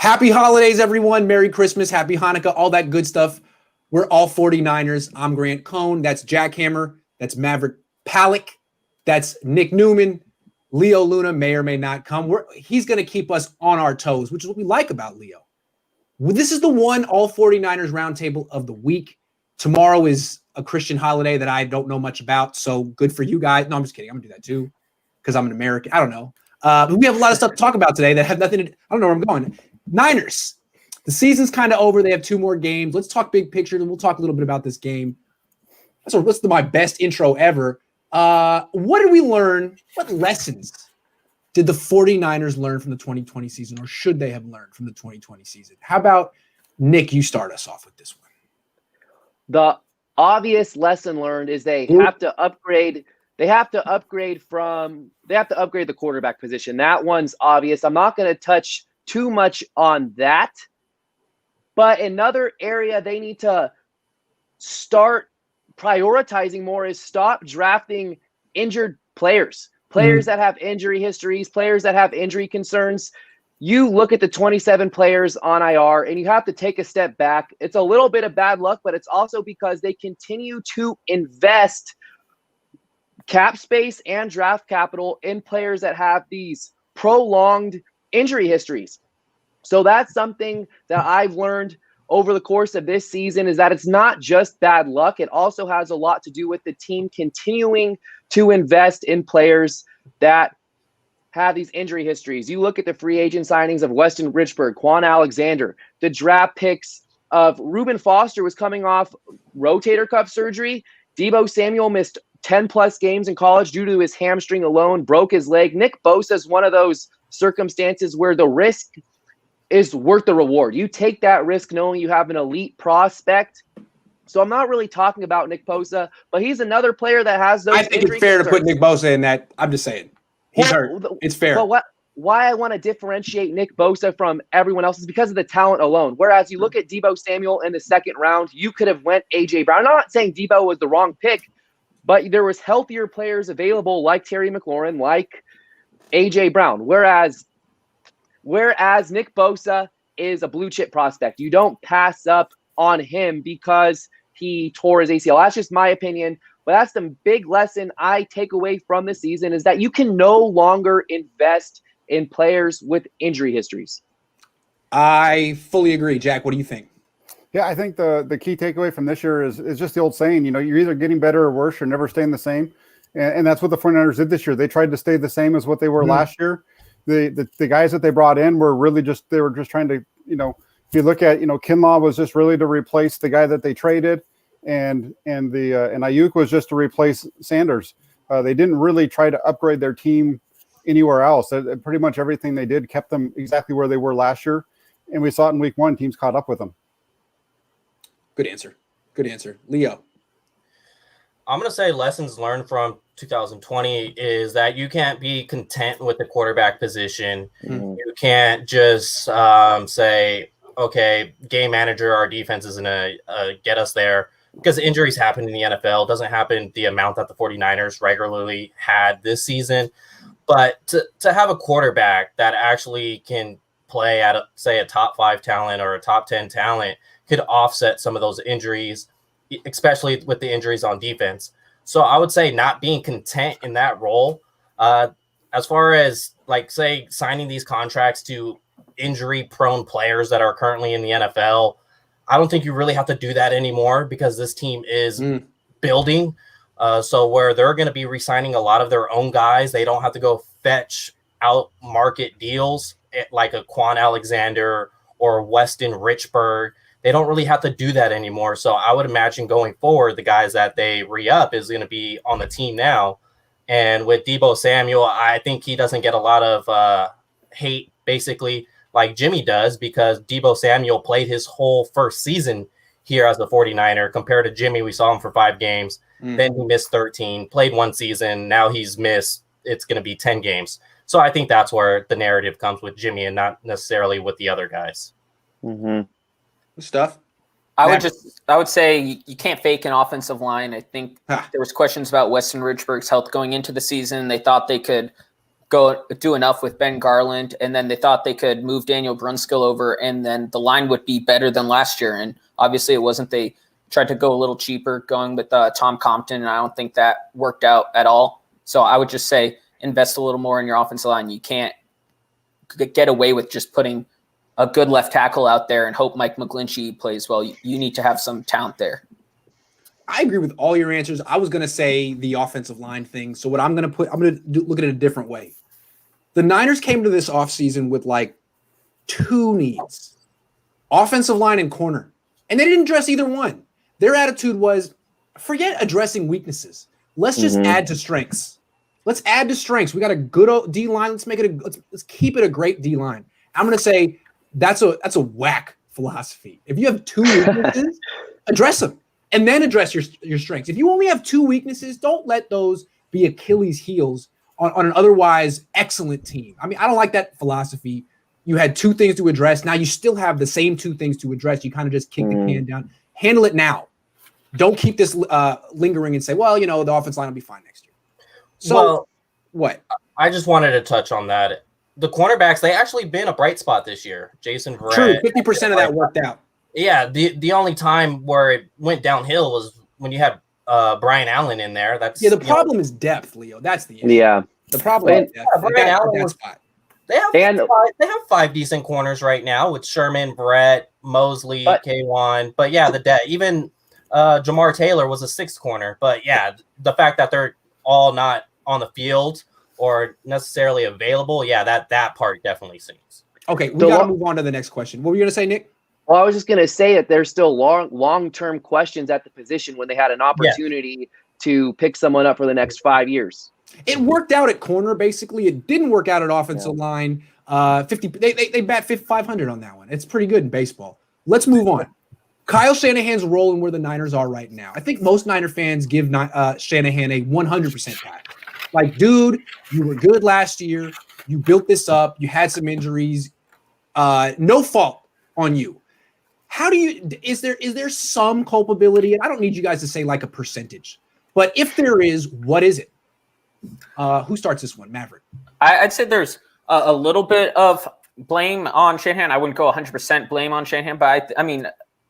Happy holidays, everyone. Merry Christmas, Happy Hanukkah, all that good stuff. We're all 49ers. I'm Grant Cohn. That's Jack Hammer. That's Maverick Pallack. That's Nick Newman. Leo Luna may or may not come. He's going to keep us on our toes, which is what we like about Leo. This is the one All 49ers Roundtable of the week. Tomorrow is a Christian holiday that I don't know much about, so good for you guys. No, I'm just kidding. I'm going to do that too because I'm an American. I don't know. But we have a lot of stuff to talk about today that have nothing to – I don't know where I'm going. Niners. The season's kind of over. They have 2 more games. Let's talk big picture, and we'll talk a little bit about this game. That's my best intro ever. What did we learn? What lessons did the 49ers learn from the 2020 season, or should they have learned from the 2020 season? How about, Nick, you start us off with this one. The obvious lesson learned is they have to upgrade. They have to upgrade the quarterback position. That one's obvious. I'm not going to touch too much on that. But another area they need to start prioritizing more is stop drafting injured players that have injury histories, players that have injury concerns. You look at the 27 players on IR and you have to take a step back. It's a little bit of bad luck, but it's also because they continue to invest cap space and draft capital in players that have these prolonged injury histories. So that's something that I've learned over the course of this season is that it's not just bad luck. It also has a lot to do with the team continuing to invest in players that have these injury histories. You look at the free agent signings of Weston Richburg, Quan Alexander, the draft picks of Reuben Foster was coming off rotator cuff surgery. Debo Samuel missed 10-plus games in college due to his hamstring alone, broke his leg. Nick Bosa is one of those circumstances where the risk is worth the reward. You take that risk knowing you have an elite prospect. So I'm not really talking about Nick Bosa, but he's another player that has those. I think it's fair to put Nick Bosa in that. I'm just saying. He's hurt. It's fair. But why I want to differentiate Nick Bosa from everyone else is because of the talent alone. Whereas you look at Debo Samuel in the second round, you could have went A.J. Brown. I'm not saying Debo was the wrong pick, but there was healthier players available like Terry McLaurin, like A.J. Brown. Whereas Nick Bosa is a blue chip prospect. You don't pass up on him because he tore his ACL. That's just my opinion. But that's the big lesson I take away from the season is that you can no longer invest in players with injury histories. I fully agree. Jack, what do you think? Yeah, I think the key takeaway from this year is just the old saying, you're either getting better or worse, you're never staying the same. And that's what the 49ers did this year. They tried to stay the same as what they were last year. The guys that they brought in were really just trying to, if you look at, Kinlaw was just really to replace the guy that they traded, and Ayuk was just to replace Sanders. They didn't really try to upgrade their team anywhere else. Pretty much everything they did kept them exactly where they were last year, and we saw it in week 1. Teams caught up with them. Good answer. Leo. I'm going to say lessons learned from 2020 is that you can't be content with the quarterback position. Mm-hmm. You can't just say, okay, game manager, our defense is going to get us there, because injuries happen in the NFL. It doesn't happen the amount that the 49ers regularly had this season. But to have a quarterback that actually can play at, say, a top 5 talent or a top 10 talent could offset some of those injuries, especially with the injuries on defense. So I would say not being content in that role, as far as, like, say, signing these contracts to injury-prone players that are currently in the NFL, I don't think you really have to do that anymore because this team is building. So where they're going to be re-signing a lot of their own guys, they don't have to go fetch out market deals like a Quan Alexander or Weston Richburg. They don't really have to do that anymore. So I would imagine going forward, the guys that they re-up is going to be on the team now. And with Debo Samuel, I think he doesn't get a lot of hate, basically, like Jimmy does, because Debo Samuel played his whole first season here as a 49er. Compared to Jimmy, we saw him for 5 games. Then he missed 13, played 1 season. Now he's missed, it's going to be 10 games. So I think that's where the narrative comes with Jimmy and not necessarily with the other guys. Mm-hmm. Stuff. I would say you can't fake an offensive line. I think there was questions about Weston Richburg's health going into the season. They thought they could go do enough with Ben Garland, and then they thought they could move Daniel Brunskill over, and then the line would be better than last year. And obviously it wasn't. They tried to go a little cheaper, going with Tom Compton, and I don't think that worked out at all. So I would just say invest a little more in your offensive line. You can't get away with just putting a good left tackle out there and hope Mike McGlinchey plays well. You need to have some talent there. I agree with all your answers. I was going to say the offensive line thing. So what I'm going to look at it a different way. The Niners came to this offseason with like two needs, offensive line and corner, and they didn't address either one. Their attitude was, forget addressing weaknesses. Let's just add to strengths. Let's add to strengths. We got a good D line. Let's make it let's keep it a great D line. I'm going to say that's a whack philosophy. If you have two weaknesses, address them. And then address your strengths. If you only have two weaknesses, don't let those be Achilles heels on an otherwise excellent team. I mean, I don't like that philosophy. You had two things to address. Now you still have the same two things to address. You kind of just kick the can down. Handle it now. Don't keep this lingering and say, well, the offensive line will be fine next year. So what? I just wanted to touch on that. The cornerbacks, they actually been a bright spot this year. Jason Verrett. True, 50% of that worked out. Yeah, the only time where it went downhill was when you had Brian Allen in there. The problem is depth, Leo. That's the issue. Yeah. The problem is depth. Brian Allen spot. They have five decent corners right now with Sherman, Brett, Mosley, Kaijuan. But yeah, the depth. Even Jamar Taylor was a sixth corner. But yeah, the fact that they're all not on the field or necessarily available, yeah, that part definitely seems. Okay, we got to move on to the next question. What were you going to say, Nick? Well, I was just going to say that there's still long-term questions at the position when they had an opportunity to pick someone up for the next 5 years. It worked out at corner, basically. It didn't work out at offensive line. 50. They bat 500 on that one. It's pretty good in baseball. Let's move on. Kyle Shanahan's role and where the Niners are right now. I think most Niner fans give Shanahan a 100% pat. Like, dude, you were good last year. You built this up. You had some injuries. No fault on you. How do you is there some culpability? And I don't need you guys to say like a percentage, but if there is, what is it? Who starts this one? Maverick. I'd say there's a little bit of blame on Shanahan. I wouldn't go 100% blame on Shanahan, but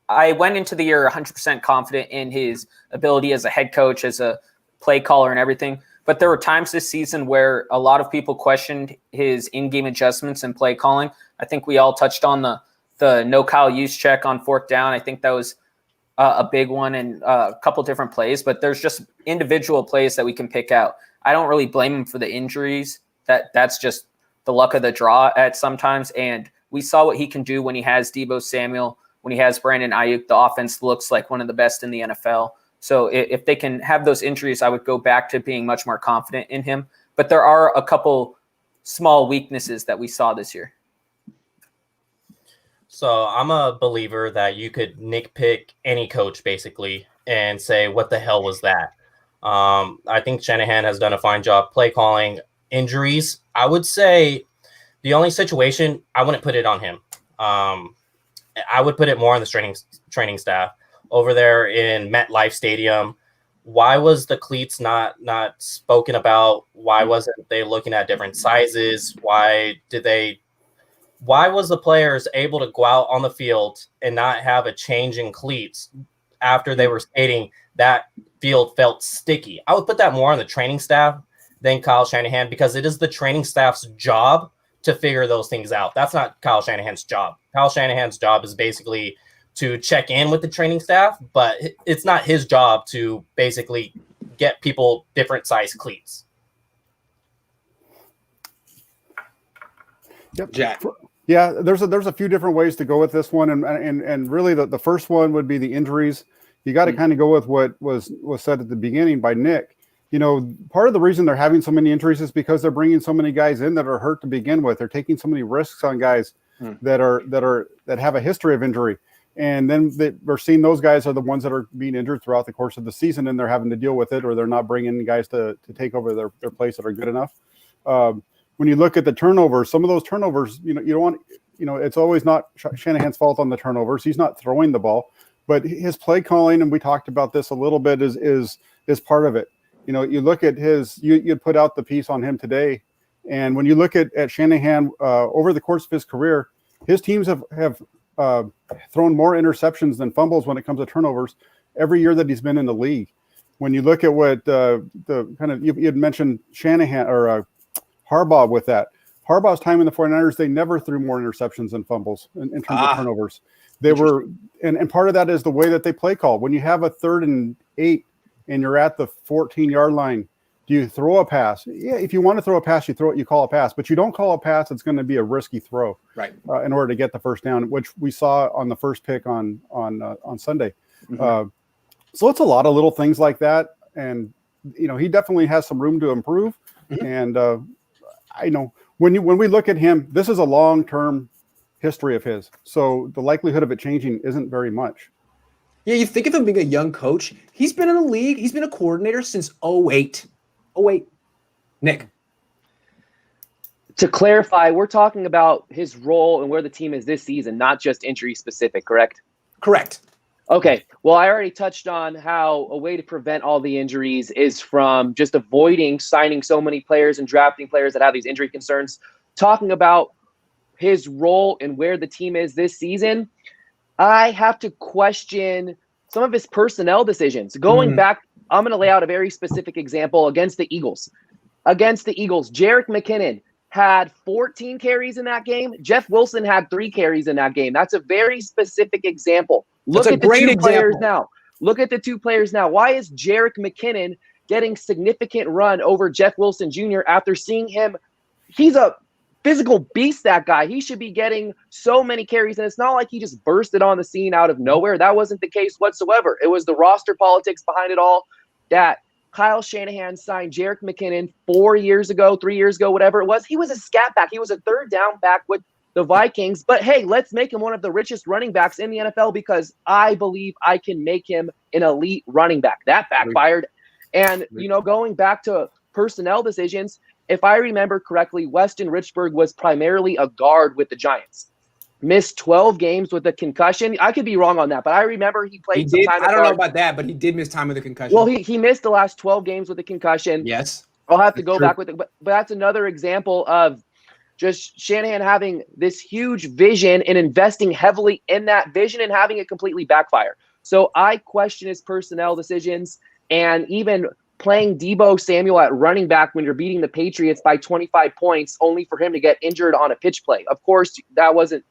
I went into the year 100% confident in his ability as a head coach, as a play caller and everything. But there were times this season where a lot of people questioned his in-game adjustments and play calling. I think we all touched on the no Kyle Juszczyk on fourth down. I think that was a big one and a couple different plays, but there's just individual plays that we can pick out. I don't really blame him for the injuries. That's just the luck of the draw at sometimes. And we saw what he can do when he has Debo Samuel, when he has Brandon Ayuk. The offense looks like one of the best in the NFL. So if they can have those injuries, I would go back to being much more confident in him. But there are a couple small weaknesses that we saw this year. So I'm a believer that you could nitpick any coach basically and say, what the hell was that? I think Shanahan has done a fine job play calling. Injuries, I would say the only situation, I wouldn't put it on him. I would put it more on the training staff over there in MetLife Stadium. Why was the cleats not spoken about? Why wasn't they looking at different sizes? Why was the players able to go out on the field and not have a change in cleats after they were stating that field felt sticky? I would put that more on the training staff than Kyle Shanahan, because it is the training staff's job to figure those things out. That's not Kyle Shanahan's job. Kyle Shanahan's job is basically to check in with the training staff, but it's not his job to basically get people different size cleats. Yep. Jack. Yeah, there's a few different ways to go with this one, and really the first one would be the injuries. You got to kind of go with what was said at the beginning by Nick. Part of the reason they're having so many injuries is because they're bringing so many guys in that are hurt to begin with. They're taking so many risks on guys that have a history of injury, and then we're seeing those guys are the ones that are being injured throughout the course of the season, and they're having to deal with it, or they're not bringing guys to take over their place that are good enough. When you look at the turnovers, some of those turnovers, you don't want, it's always not Shanahan's fault on the turnovers. He's not throwing the ball, but his play calling, and we talked about this a little bit, is part of it. You look at you put out the piece on him today And when you look at Shanahan over the course of his career, his teams have thrown more interceptions than fumbles when it comes to turnovers every year that he's been in the league. When you look at what the kind of you had mentioned Shanahan or Harbaugh with that. Harbaugh's time in the 49ers, they never threw more interceptions than fumbles in terms of turnovers. They were, and part of that is the way that they play call. When you have a 3rd and 8 and you're at the 14-yard line, do you throw a pass? Yeah, if you want to throw a pass, you call a pass, but you don't call a pass that's going to be a risky throw, right? In order to get the first down, which we saw on the first pick on Sunday. Mm-hmm. So it's a lot of little things like that, and he definitely has some room to improve. Mm-hmm. And I know when we look at him, this is a long-term history of his, so the likelihood of it changing isn't very much. Yeah, you think of him being a young coach. He's been in the league. He's been a coordinator since 2008. Nick. To clarify, we're talking about his role and where the team is this season, not just injury specific, correct? Correct. Okay. Well, I already touched on how a way to prevent all the injuries is from just avoiding signing so many players and drafting players that have these injury concerns. Talking about his role and where the team is this season, I have to question some of his personnel decisions. Going back, I'm going to lay out a very specific example against the Eagles. Jerick McKinnon had 14 carries in that game. Jeff Wilson had 3 carries in that game. That's a very specific example. Look at the two players now. Look at the two players now. Why is Jerick McKinnon getting significant run over Jeff Wilson Jr. after seeing him? He's a physical beast, that guy. He should be getting so many carries, and it's not like he just bursted on the scene out of nowhere. That wasn't the case whatsoever. It was the roster politics behind it all that Kyle Shanahan signed Jerick McKinnon 3 years ago, whatever it was. He was a scat back. He was a third down back with the Vikings. But, hey, let's make him one of the richest running backs in the NFL because I believe I can make him an elite running back. That backfired. And, going back to personnel decisions, if I remember correctly, Weston Richburg was primarily a guard with the Giants. Missed 12 games with a concussion. I could be wrong on that, but I remember he played some time. I don't know about that, but he did miss time with a concussion. Well, he missed the last 12 games with a concussion. Yes. I'll have to go back with it. But that's another example of just Shanahan having this huge vision and investing heavily in that vision and having it completely backfire. So I question his personnel decisions and even playing Debo Samuel at running back when you're beating the Patriots by 25 points only for him to get injured on a pitch play. Of course, that wasn't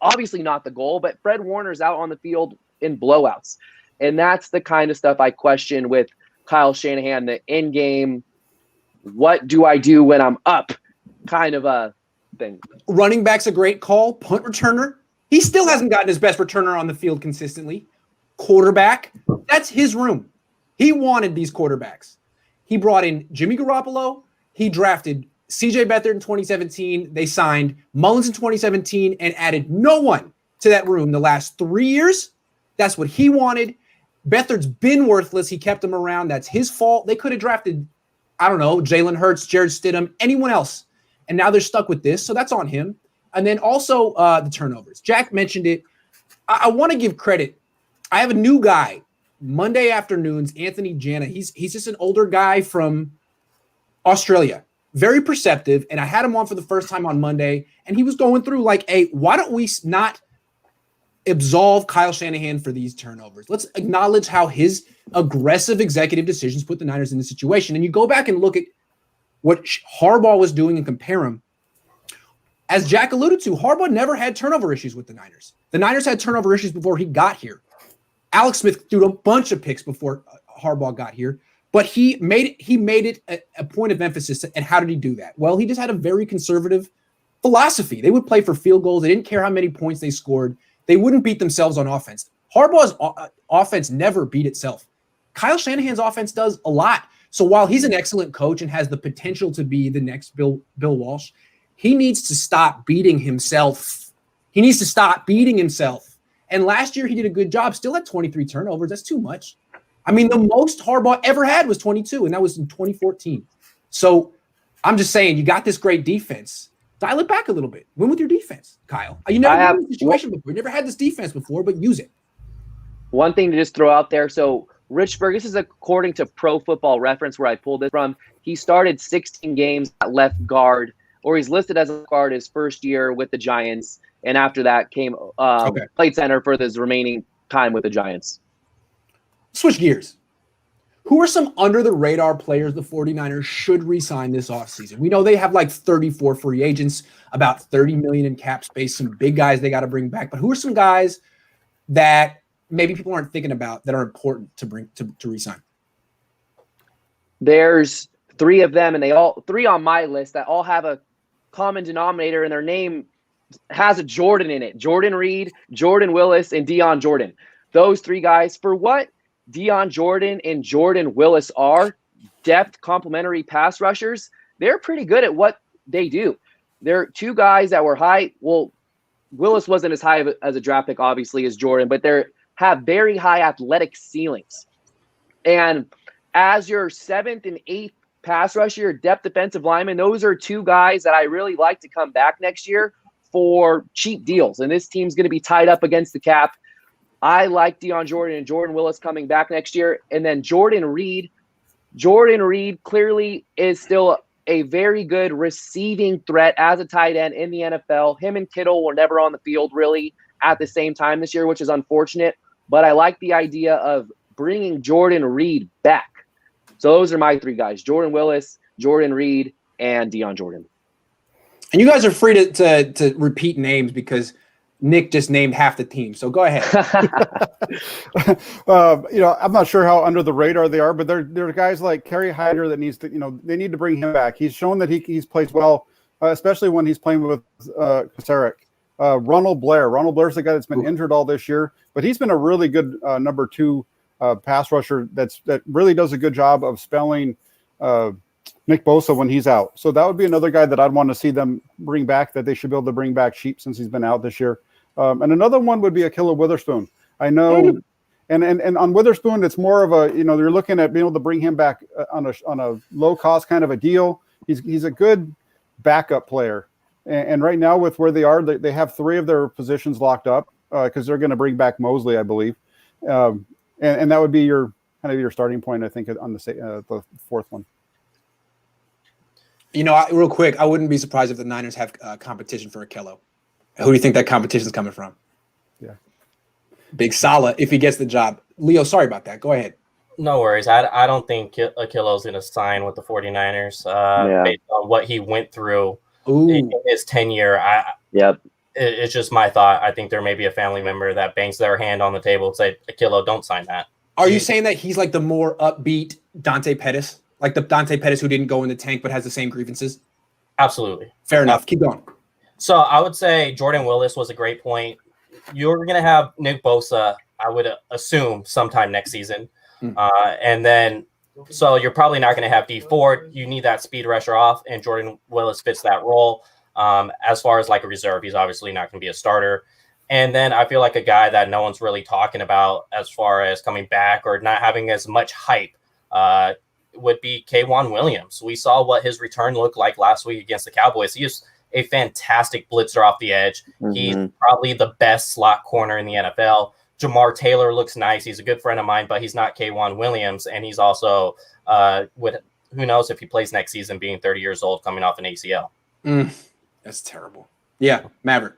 obviously not the goal, but Fred Warner's out on the field in blowouts. And that's the kind of stuff I question with Kyle Shanahan, the in-game, what do I do when I'm up kind of a thing. Running back's a great call. Punt returner, he still hasn't gotten his best returner on the field consistently. Quarterback, that's his room. He wanted these quarterbacks. He brought in Jimmy Garoppolo. He drafted C.J. Beathard in 2017. They signed Mullins in 2017 and added no one to that room the last 3 years. That's what he wanted. Beathard's been worthless. He kept him around. That's his fault. They could have drafted, I don't know, Jalen Hurts, Jared Stidham, anyone else. And now they're stuck with this. So that's on him. And then also the turnovers. Jack mentioned it. I want to give credit. I have a new guy, Monday afternoons, Anthony Jana. He's just an older guy from Australia. Very perceptive. And I had him on for the first time on Monday. And he was going through like, hey, why don't we not absolve Kyle Shanahan for these turnovers? Let's acknowledge how his aggressive executive decisions put the Niners in this situation. And you go back and look at what Harbaugh was doing and compare him. As Jack alluded to, Harbaugh never had turnover issues with the Niners. The Niners had turnover issues before he got here. Alex Smith threw a bunch of picks before Harbaugh got here, but he made it a point of emphasis. And how did he do that? Well, he just had a very conservative philosophy. They would play for field goals. They didn't care how many points they scored. They wouldn't beat themselves on offense. Harbaugh's offense never beat itself. Kyle Shanahan's offense does a lot. So while he's an excellent coach and has the potential to be the next Bill Walsh, he needs to stop beating himself. He needs to stop beating himself. And last year he did a good job. Still at 23 turnovers. That's too much. I mean, the most Harbaugh ever had was 22, and that was in 2014. So I'm just saying, you got this great defense. Dial it back a little bit. Win with your defense, Kyle. You never had this situation before. You never had this defense before, but use it. One thing to just throw out there. So Richburg, this is according to Pro Football Reference where I pulled it from. He started 16 games at left guard, or he's listed as a guard his first year with the Giants, and after that played center for his remaining time with the Giants. Switch gears. Who are some under-the-radar players the 49ers should re-sign this offseason? We know they have like 34 free agents, about $30 million in cap space, some big guys they got to bring back. But who are some guys that maybe people aren't thinking about that are important to bring to re-sign? There's 3 of them, and they all 3 on my list that all have a common denominator, and their name has a Jordan in it. Jordan Reed, Jordan Willis, and Dion Jordan. Those 3 guys, for what Dion Jordan and Jordan Willis are, depth complementary pass rushers, they're pretty good at what they do. They're 2 guys that were high. Well, Willis wasn't as high as a draft pick, obviously, as Jordan, but they have very high athletic ceilings. And as your 7th and 8th pass rusher, your depth defensive lineman, those are 2 guys that I really like to come back next year for cheap deals. And this team's going to be tied up against the cap. I like Dion Jordan and Jordan Willis coming back next year. And then Jordan Reed clearly is still a very good receiving threat as a tight end in the NFL. Him and Kittle were never on the field really at the same time this year, which is unfortunate. But I like the idea of bringing Jordan Reed back. So those are my 3 guys: Jordan Willis, Jordan Reed, and Dion Jordan. And you guys are free to repeat names because Nick just named half the team. So go ahead. I'm not sure how under the radar they are, but there are guys like Kerry Hyder that needs to, they need to bring him back. He's shown that he's plays well, especially when he's playing with Kasarik. Ronald Blair's the guy that's been injured all this year, but he's been a really good number 2 pass rusher that really does a good job of spelling Nick Bosa when he's out. So that would be another guy that I'd want to see them bring back, that they should be able to bring back cheap since he's been out this year. And another one would be Akilla Witherspoon. I know, and on Witherspoon, it's more of a, they're looking at being able to bring him back on a low cost kind of a deal. He's a good backup player. And right now with where they are, they have 3 of their positions locked up because they're going to bring back Mosley, I believe. And that would be your starting point, I think, on the 4th one. Real quick, I wouldn't be surprised if the Niners have competition for Akilla. Who do you think that competition's coming from? Yeah. Big Salah, if he gets the job. Leo, sorry about that. Go ahead. No worries. I don't think Akilla's going to sign with the 49ers based on what he went through in his tenure. It's just my thought. I think there may be a family member that bangs their hand on the table and say, Akilla, don't sign that. Are you saying that he's like the more upbeat Dante Pettis? Like the Dante Pettis who didn't go in the tank but has the same grievances? Absolutely. Fair enough. Keep going. So I would say Jordan Willis was a great point. You're going to have Nick Bosa, I would assume, sometime next season. And then, so you're probably not going to have D Ford. You need that speed rusher off, and Jordan Willis fits that role. As far as like a reserve, he's obviously not going to be a starter. And then I feel like a guy that no one's really talking about as far as coming back or not having as much hype would be Kaijuan Williams. We saw what his return looked like last week against the Cowboys. He is a fantastic blitzer off the edge. He's probably the best slot corner in the NFL. Jamar Taylor looks nice. He's a good friend of mine, but he's not Kaijuan Williams. And he's also, who knows if he plays next season, being 30 years old, coming off an ACL. That's terrible. Yeah, Maverick.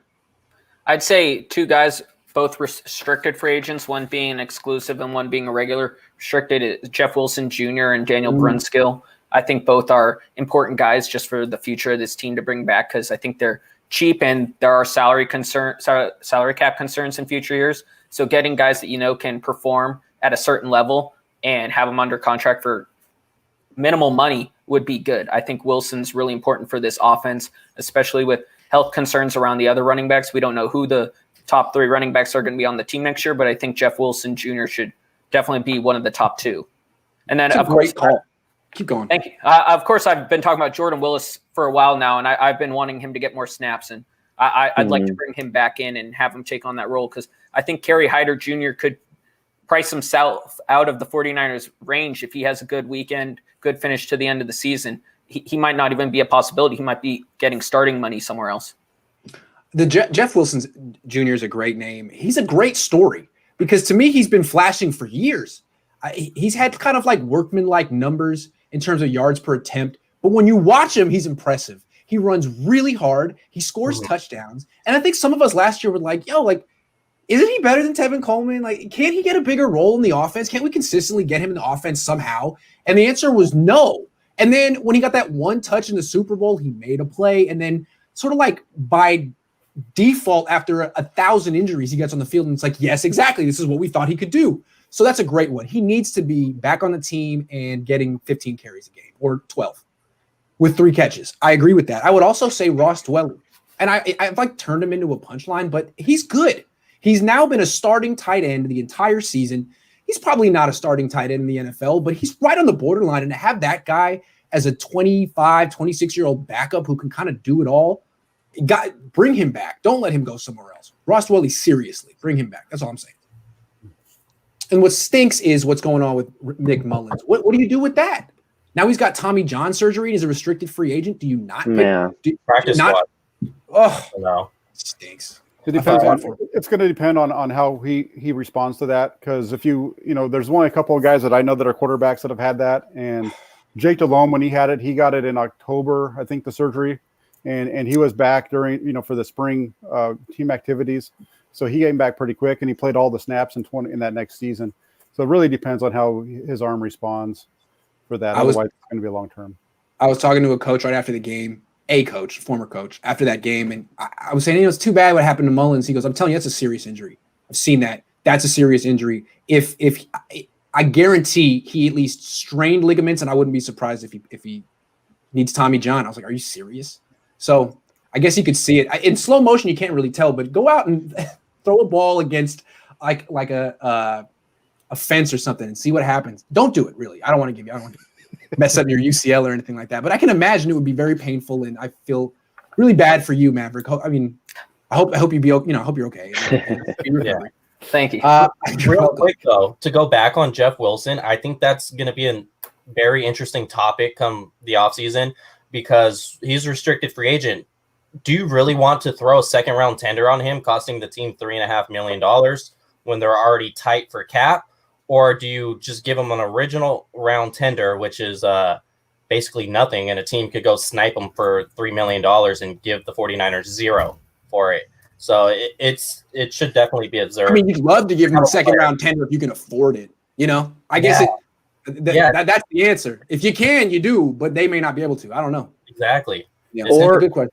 I'd say 2 guys, both restricted free agents, one being exclusive and one being a regular. Restricted is Jeff Wilson Jr. and Daniel Brunskill. I think both are important guys just for the future of this team to bring back because I think they're cheap and there are salary cap concerns in future years. So getting guys that can perform at a certain level and have them under contract for minimal money would be good. I think Wilson's really important for this offense, especially with health concerns around the other running backs. We don't know who the top 3 running backs are going to be on the team next year, but I think Jeff Wilson Jr. should definitely be one of the top 2. And then, of course, keep going. Thank you. Of course, I've been talking about Jordan Willis for a while now, and I've been wanting him to get more snaps, and I'd like to bring him back in and have him take on that role because I think Kerry Hyder Jr. could price himself out of the 49ers range if he has a good weekend, good finish to the end of the season. He might not even be a possibility. He might be getting starting money somewhere else. The Jeff Wilson Jr. is a great name. He's a great story because to me, he's been flashing for years. He's had kind of like workman-like numbers in terms of yards per attempt. But when you watch him, he's impressive. He runs really hard. He scores touchdowns. And I think some of us last year were like, yo, like, isn't he better than Tevin Coleman? Like, can't he get a bigger role in the offense? Can't we consistently get him in the offense somehow? And the answer was no. And then when he got that one touch in the Super Bowl, he made a play. And then sort of like by default, after 1,000 injuries, he gets on the field and it's like, yes, exactly. This is what we thought he could do. So that's a great one. He needs to be back on the team and getting 15 carries a game or 12 with 3 catches. I agree with that. I would also say Ross Dwelly. And I've like turned him into a punchline, but he's good. He's now been a starting tight end the entire season. He's probably not a starting tight end in the NFL, but he's right on the borderline. And to have that guy as a 25, 26-year-old backup who can kind of do it all, bring him back. Don't let him go somewhere else. Ross Dwelly, seriously, bring him back. That's all I'm saying. And what stinks is what's going on with Nick Mullins. What do you do with that? Now he's got Tommy John surgery. He's a restricted free agent. Do you not? Practice squad. Oh, no. Stinks. It depends it's going to depend on how he responds to that. Because if there's only a couple of guys that I know that are quarterbacks that have had that. And Jake Delhomme, when he had it, he got it in October, I think, the surgery. And he was back during, for the spring team activities. So he came back pretty quick and he played all the snaps in that next season. So it really depends on how his arm responds for that. Otherwise, it's going to be a long term. I was talking to a coach right after the game, former coach, after that game. And I was saying, it's too bad what happened to Mullins. He goes, I'm telling you, that's a serious injury. I've seen that. That's a serious injury. If I guarantee he at least strained ligaments, and I wouldn't be surprised if he needs Tommy John. I was like, are you serious? So I guess you could see it in slow motion. You can't really tell, but go out and throw a ball against like a fence or something and see what happens. Don't do it, really. I don't want to mess up your UCL or anything like that. But I can imagine it would be very painful, and I feel really bad for you, Maverick. I mean, I hope you be, I hope you're okay. Yeah. Thank you. Real quick though, to go back on Jeff Wilson, I think that's going to be a very interesting topic come the offseason because he's a restricted free agent. Do you really want to throw a second round tender on him, costing the team $3.5 million when they're already tight for cap? Or do you just give him an original round tender, which is basically nothing, and a team could go snipe him for $3 million and give the 49ers $0 for it? So it should definitely be observed. I mean, you'd love to give him a second round tender if you can afford it. I guess that's the answer. If you can, you do, but they may not be able to. I don't know. Exactly. Yeah, that's a good question.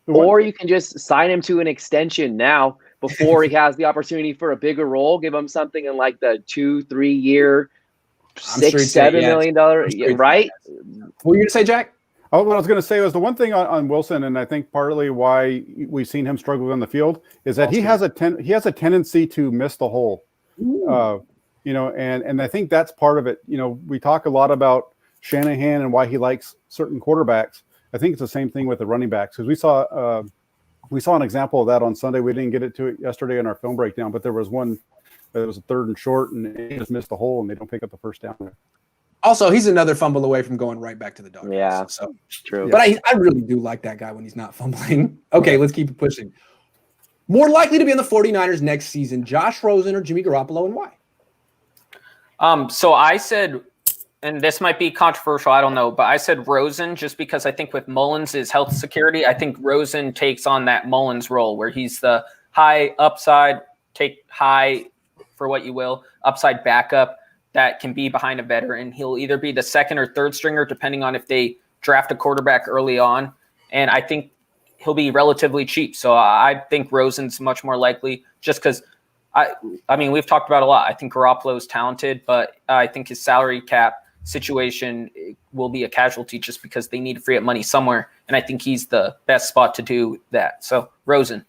Or you can just sign him to an extension now before he has the opportunity for a bigger role. Give him something in like the 2-3 year, $6-7 million, right? What were you gonna say, Jack? Oh, what I was going to say was the one thing on Wilson, and I think partly why we've seen him struggle on the field is that he has a tendency to miss the hole. And I think that's part of it. We talk a lot about Shanahan and why he likes certain quarterbacks. I think it's the same thing with the running backs because we saw an example of that on Sunday. We didn't get to it yesterday in our film breakdown, but there was one that was a 3rd and short, and he just missed the hole, and they don't pick up the first down. Also, he's another fumble away from going right back to the dog. Yeah, so true. But I really do like that guy when he's not fumbling. Okay, let's keep it pushing. More likely to be on the 49ers next season, Josh Rosen or Jimmy Garoppolo, and why? So I said, and this might be controversial, I don't know, but I said Rosen just because I think with Mullins' health security, I think Rosen takes on that Mullins role where he's the high upside, take high for what you will, upside backup that can be behind a veteran. He'll either be the 2nd or 3rd stringer, depending on if they draft a quarterback early on. And I think he'll be relatively cheap. So I think Rosen's much more likely just because I mean, we've talked about a lot. I think Garoppolo is talented, but I think his salary cap situation will be a casualty just because they need to free up money somewhere. And I think he's the best spot to do that. So Rosen.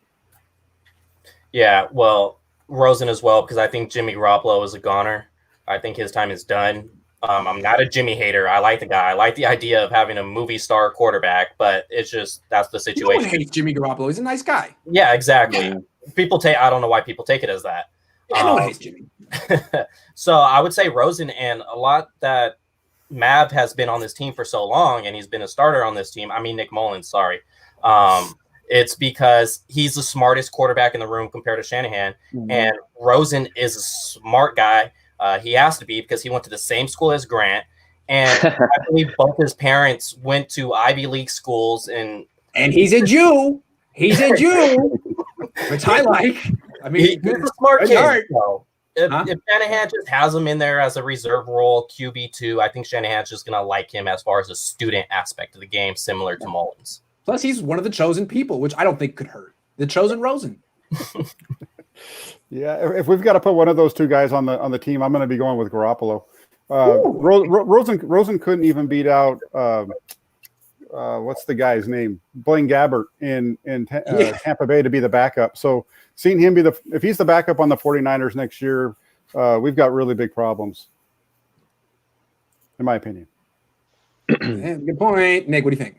Yeah, well, Rosen as well, because I think Jimmy Garoppolo is a goner. I think his time is done. I'm not a Jimmy hater. I like the guy. I like the idea of having a movie star quarterback, but it's just that's the situation. No one hates Jimmy Garoppolo. He's a nice guy. Yeah, exactly. Yeah. I don't know why people take it as that. No one hates Jimmy. So I would say Rosen, and a lot that Mav has been on this team for so long, and he's been a starter on this team. I mean, Nick Mullins, sorry. It's because he's the smartest quarterback in the room compared to Shanahan, and Rosen is a smart guy. He has to be because he went to the same school as Grant, And I believe both his parents went to Ivy League schools, and he's a Jew. He's a Jew, which I like. I mean, he's a smart kid. Art. So if Shanahan just has him in there as a reserve role, QB2, I think Shanahan's just going to like him as far as the student aspect of the game, similar to Mullins. Plus, he's one of the chosen people, which I don't think could hurt. The chosen Rosen. Yeah, if we've got to put one of those two guys on the team, I'm going to be going with Garoppolo. Rosen couldn't even beat out what's the guy's name? Blaine Gabbert in Tampa Bay to be the backup. So seeing him if he's the backup on the 49ers next year, we've got really big problems, in my opinion. Yeah, good point. Nick, what do you think?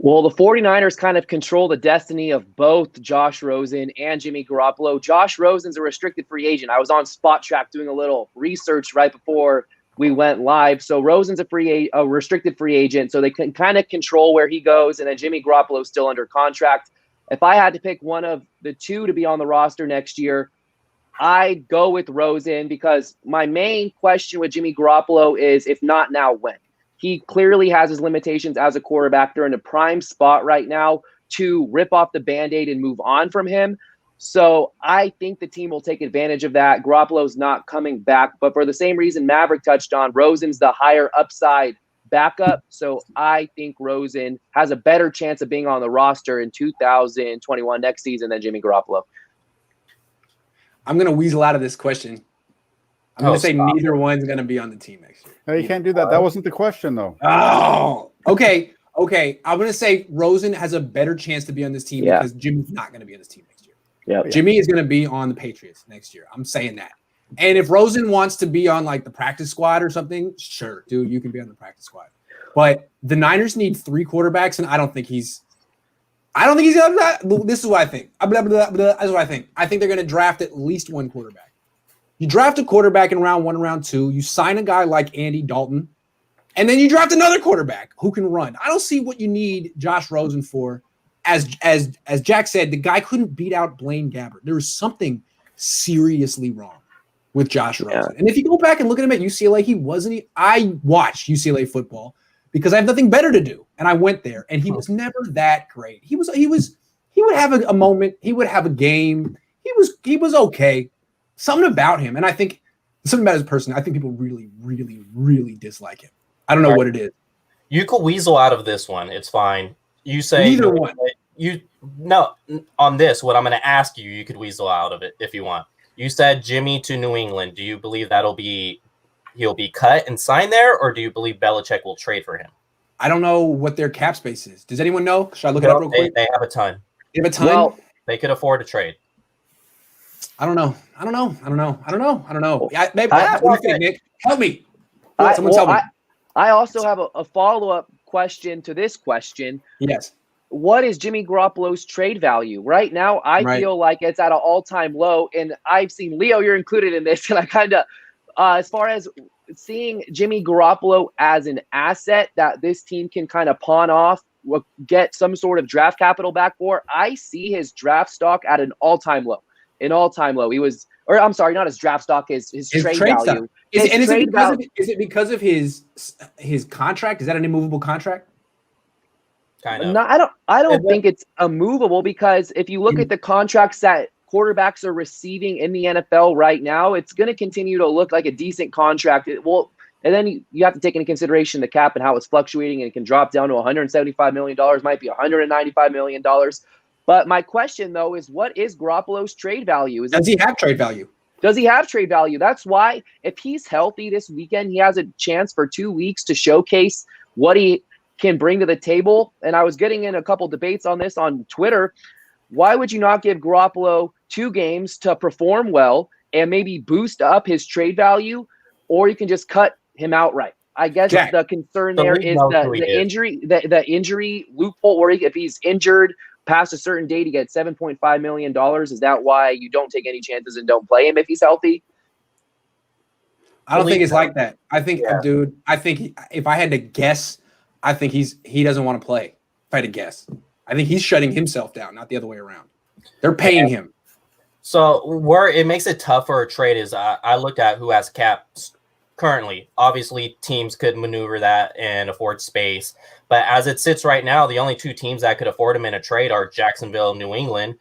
Well, the 49ers kind of control the destiny of both Josh Rosen and Jimmy Garoppolo. Josh Rosen's a restricted free agent. I was on Spot Track doing a little research right before we went live. So Rosen's a restricted free agent, so they can kind of control where he goes, and then Jimmy Garoppolo's still under contract. If I had to pick one of the two to be on the roster next year, I'd go with Rosen, because my main question with Jimmy Garoppolo is, if not now, when? He clearly has his limitations as a quarterback. They're in a prime spot right now to rip off the Band-Aid and move on from him. So I think the team will take advantage of that. Garoppolo's not coming back, but for the same reason Maverick touched on, Rosen's the higher upside backup. So I think Rosen has a better chance of being on the roster in 2021 next season than Jimmy Garoppolo. I'm going to weasel out of this question. I'm going to say neither one's going to be on the team next year. No, you can't do that. That wasn't the question, though. Oh, okay. I'm going to say Rosen has a better chance to be on this team because Jimmy's not going to be on this team next year. Yep. Jimmy is going to be on the Patriots next year. I'm saying that. And if Rosen wants to be on like the practice squad or something, sure, dude, you can be on the practice squad. But the Niners need 3 quarterbacks, and I don't think he's this is what I think. This is what I think. I think they're going to draft at least 1 quarterback. You draft a quarterback in round 1 and round 2. You sign a guy like Andy Dalton, and then you draft another quarterback who can run. I don't see what you need Josh Rosen for. As Jack said, the guy couldn't beat out Blaine Gabbert. There was something seriously wrong with Josh Rosen. And if you go back and look at him at UCLA, I watched UCLA football because I have nothing better to do, and I went there, and he was never that great. He would have a moment. He would have a game. He was okay. Something about him, and I think something about his person. I think people really, really, really dislike him. I don't know what it is. You could weasel out of this one. It's fine. You say neither one. On this, what I'm going to ask you, you could weasel out of it if you want. You said Jimmy to New England. Do you believe he'll be cut and signed there, or do you believe Belichick will trade for him? I don't know what their cap space is. Does anyone know? Should I look it up real quick? They have a ton. They have a ton. Well, they could afford to trade. I don't know. Maybe, what do you think, Nick? Help me. Someone tell me. I also have a follow-up question to this question. Yes. What is Jimmy Garoppolo's trade value? Right now, I feel like it's at an all-time low, and I've seen, Leo, you're included in this, and I kind of, as far as seeing Jimmy Garoppolo as an asset that this team can kind of pawn off, get some sort of draft capital back for, I see his draft stock at an all-time low. He was, or I'm sorry, not his draft stock, his trade value. Is it because of his contract? Is that an immovable contract? Kind of. No, I don't think it's immovable, because if you look at the contracts that quarterbacks are receiving in the NFL right now, it's going to continue to look like a decent contract. And then you have to take into consideration the cap and how it's fluctuating, and it can drop down to $175 million, might be $195 million. But my question, though, is what is Garoppolo's trade value? Does he have trade value? Does he have trade value? That's why if he's healthy this weekend, he has a chance for 2 weeks to showcase what he can bring to the table. And I was getting in a couple debates on this on Twitter. Why would you not give Garoppolo 2 games to perform well and maybe boost up his trade value, or you can just cut him outright? I guess the concern there is the injury loophole, where if he's injured past a certain date, he gets $7.5 million. Is that why you don't take any chances and don't play him if he's healthy? I don't think it's like that. I think, dude, if I had to guess, I think he doesn't want to play. If I had to guess, I think he's shutting himself down, not the other way around. They're paying him. So where it makes it tough for a trade is I looked at who has cap currently. Obviously, teams could maneuver that and afford space. But as it sits right now, the only two teams that could afford him in a trade are Jacksonville and New England.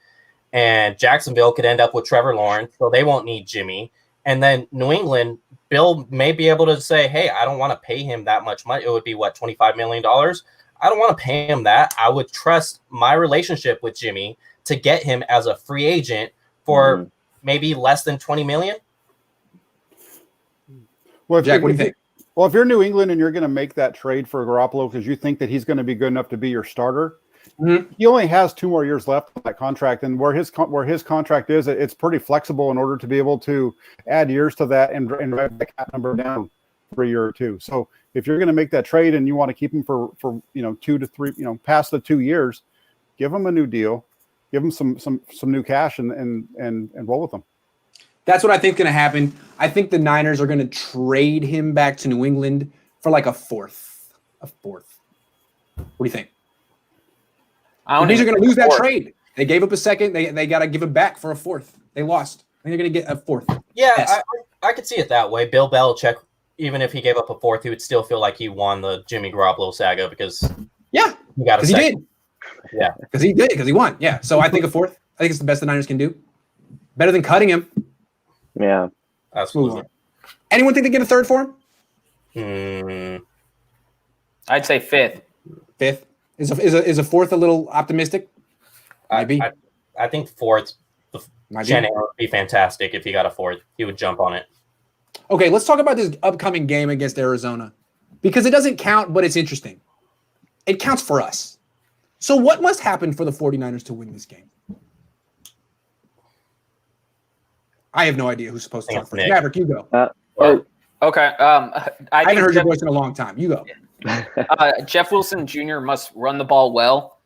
And Jacksonville could end up with Trevor Lawrence, so they won't need Jimmy. And then New England, Bill may be able to say, hey, I don't want to pay him that much money. It would be, $25 million? I don't want to pay him that. I would trust my relationship with Jimmy to get him as a free agent for maybe less than $20 million. Well, Jack, what do you think? Well, if you're New England and you're going to make that trade for Garoppolo because you think that he's going to be good enough to be your starter, he only has 2 more years left on that contract, and where his contract is, it's pretty flexible in order to be able to add years to that and drive the cap number down for a year or two. So if you're going to make that trade and you want to keep him for 2 to 3, past the 2 years, give him a new deal, give him some new cash and roll with them. That's what I think is going to happen. I think the Niners are going to trade him back to New England for like a fourth. What do you think? These are going to lose that trade. They gave up a second. They got to give it back for a fourth. They lost. I think they're going to get a fourth. Yeah, yes. I could see it that way. Bill Belichick, even if he gave up a fourth, he would still feel like he won the Jimmy Garoppolo saga because he got a second. He did. Yeah, because he won. Yeah, so I think a fourth. I think it's the best the Niners can do. Better than cutting him. Yeah, absolutely. Anyone think they get a third for him? I'd say fifth. Fifth is a fourth a little optimistic? Maybe. I think fourth. Shanahan would be fantastic if he got a fourth. He would jump on it. Okay, let's talk about this upcoming game against Arizona because it doesn't count, but it's interesting. It counts for us. So what must happen for the 49ers to win this game? I have no idea who's supposed to talk first. Maverick, you go. Okay. I haven't heard your voice in a long time. You go. Jeff Wilson Jr. must run the ball well,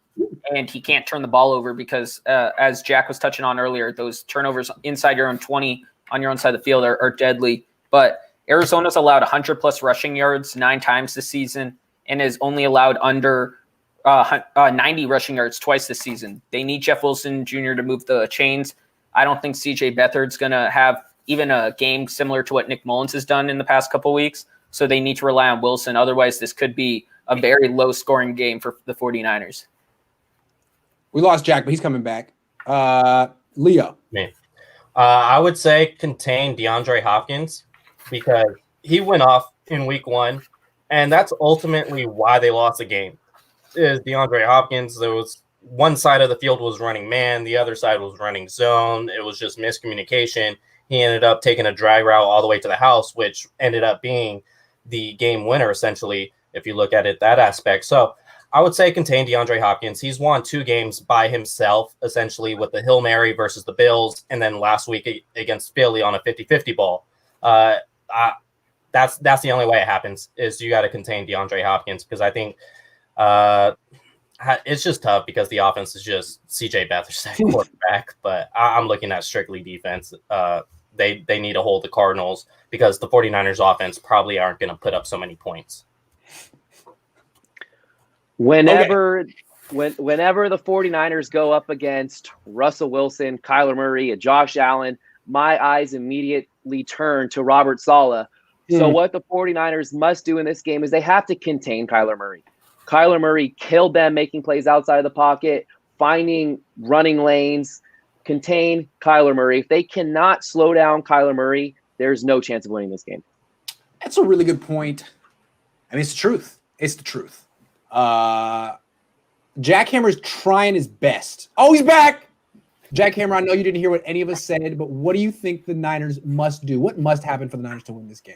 and he can't turn the ball over because, as Jack was touching on earlier, those turnovers inside your own 20 on your own side of the field are deadly. But Arizona's allowed 100-plus rushing yards 9 times this season and has only allowed under 90 rushing yards twice this season. They need Jeff Wilson Jr. to move the chains. I don't think C.J. Beathard's going to have even a game similar to what Nick Mullins has done in the past couple weeks. So they need to rely on Wilson. Otherwise, this could be a very low-scoring game for the 49ers. We lost Jack, but he's coming back. Leo. Me. I would say contain DeAndre Hopkins because he went off in week 1, and that's ultimately why they lost the game. Is DeAndre Hopkins. There was one side of the field was running man, the other side was running zone. It was just miscommunication. He ended up taking a drag route all the way to the house, which ended up being the game winner, essentially, if you look at it that aspect. So I would say contain DeAndre Hopkins. He's won 2 games by himself, essentially, with the Hail Mary versus the Bills, and then last week against Philly on a 50-50 ball. That's the only way it happens, is you got to contain DeAndre Hopkins, because I think it's just tough because the offense is just C.J. Beathard's quarterback, but I'm looking at strictly defense. They need to hold the Cardinals because the 49ers offense probably aren't going to put up so many points. Whenever the 49ers go up against Russell Wilson, Kyler Murray, and Josh Allen, my eyes immediately turn to Robert Saleh. So what the 49ers must do in this game is they have to contain Kyler Murray. Kyler Murray killed them making plays outside of the pocket, finding running lanes, contain Kyler Murray. If they cannot slow down Kyler Murray, there's no chance of winning this game. That's a really good point. I mean, it's the truth. It's the truth. Jack Hammer's trying his best. Oh, he's back. Jack Hammer, I know you didn't hear what any of us said, but what do you think the Niners must do? What must happen for the Niners to win this game?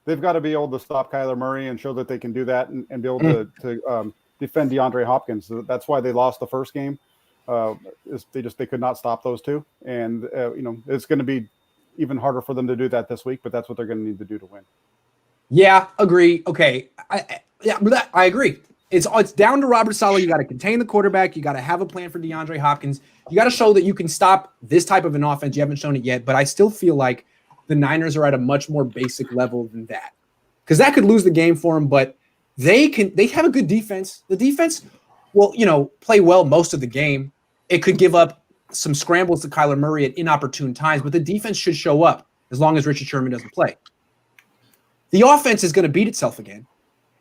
They've got to be able to stop Kyler Murray and show that they can do that and be able to defend DeAndre Hopkins. That's why they lost the first game. They could not stop those two, and it's going to be even harder for them to do that this week. But that's what they're going to need to do to win. Yeah, agree. Okay, I agree. It's down to Robert Saleh. You got to contain the quarterback. You got to have a plan for DeAndre Hopkins. You got to show that you can stop this type of an offense. You haven't shown it yet, but I still feel like the Niners are at a much more basic level than that, because that could lose the game for them. But they have a good defense. The defense will, play well most of the game. It could give up some scrambles to Kyler Murray at inopportune times, but the defense should show up as long as Richard Sherman doesn't play. the offense is going to beat itself again.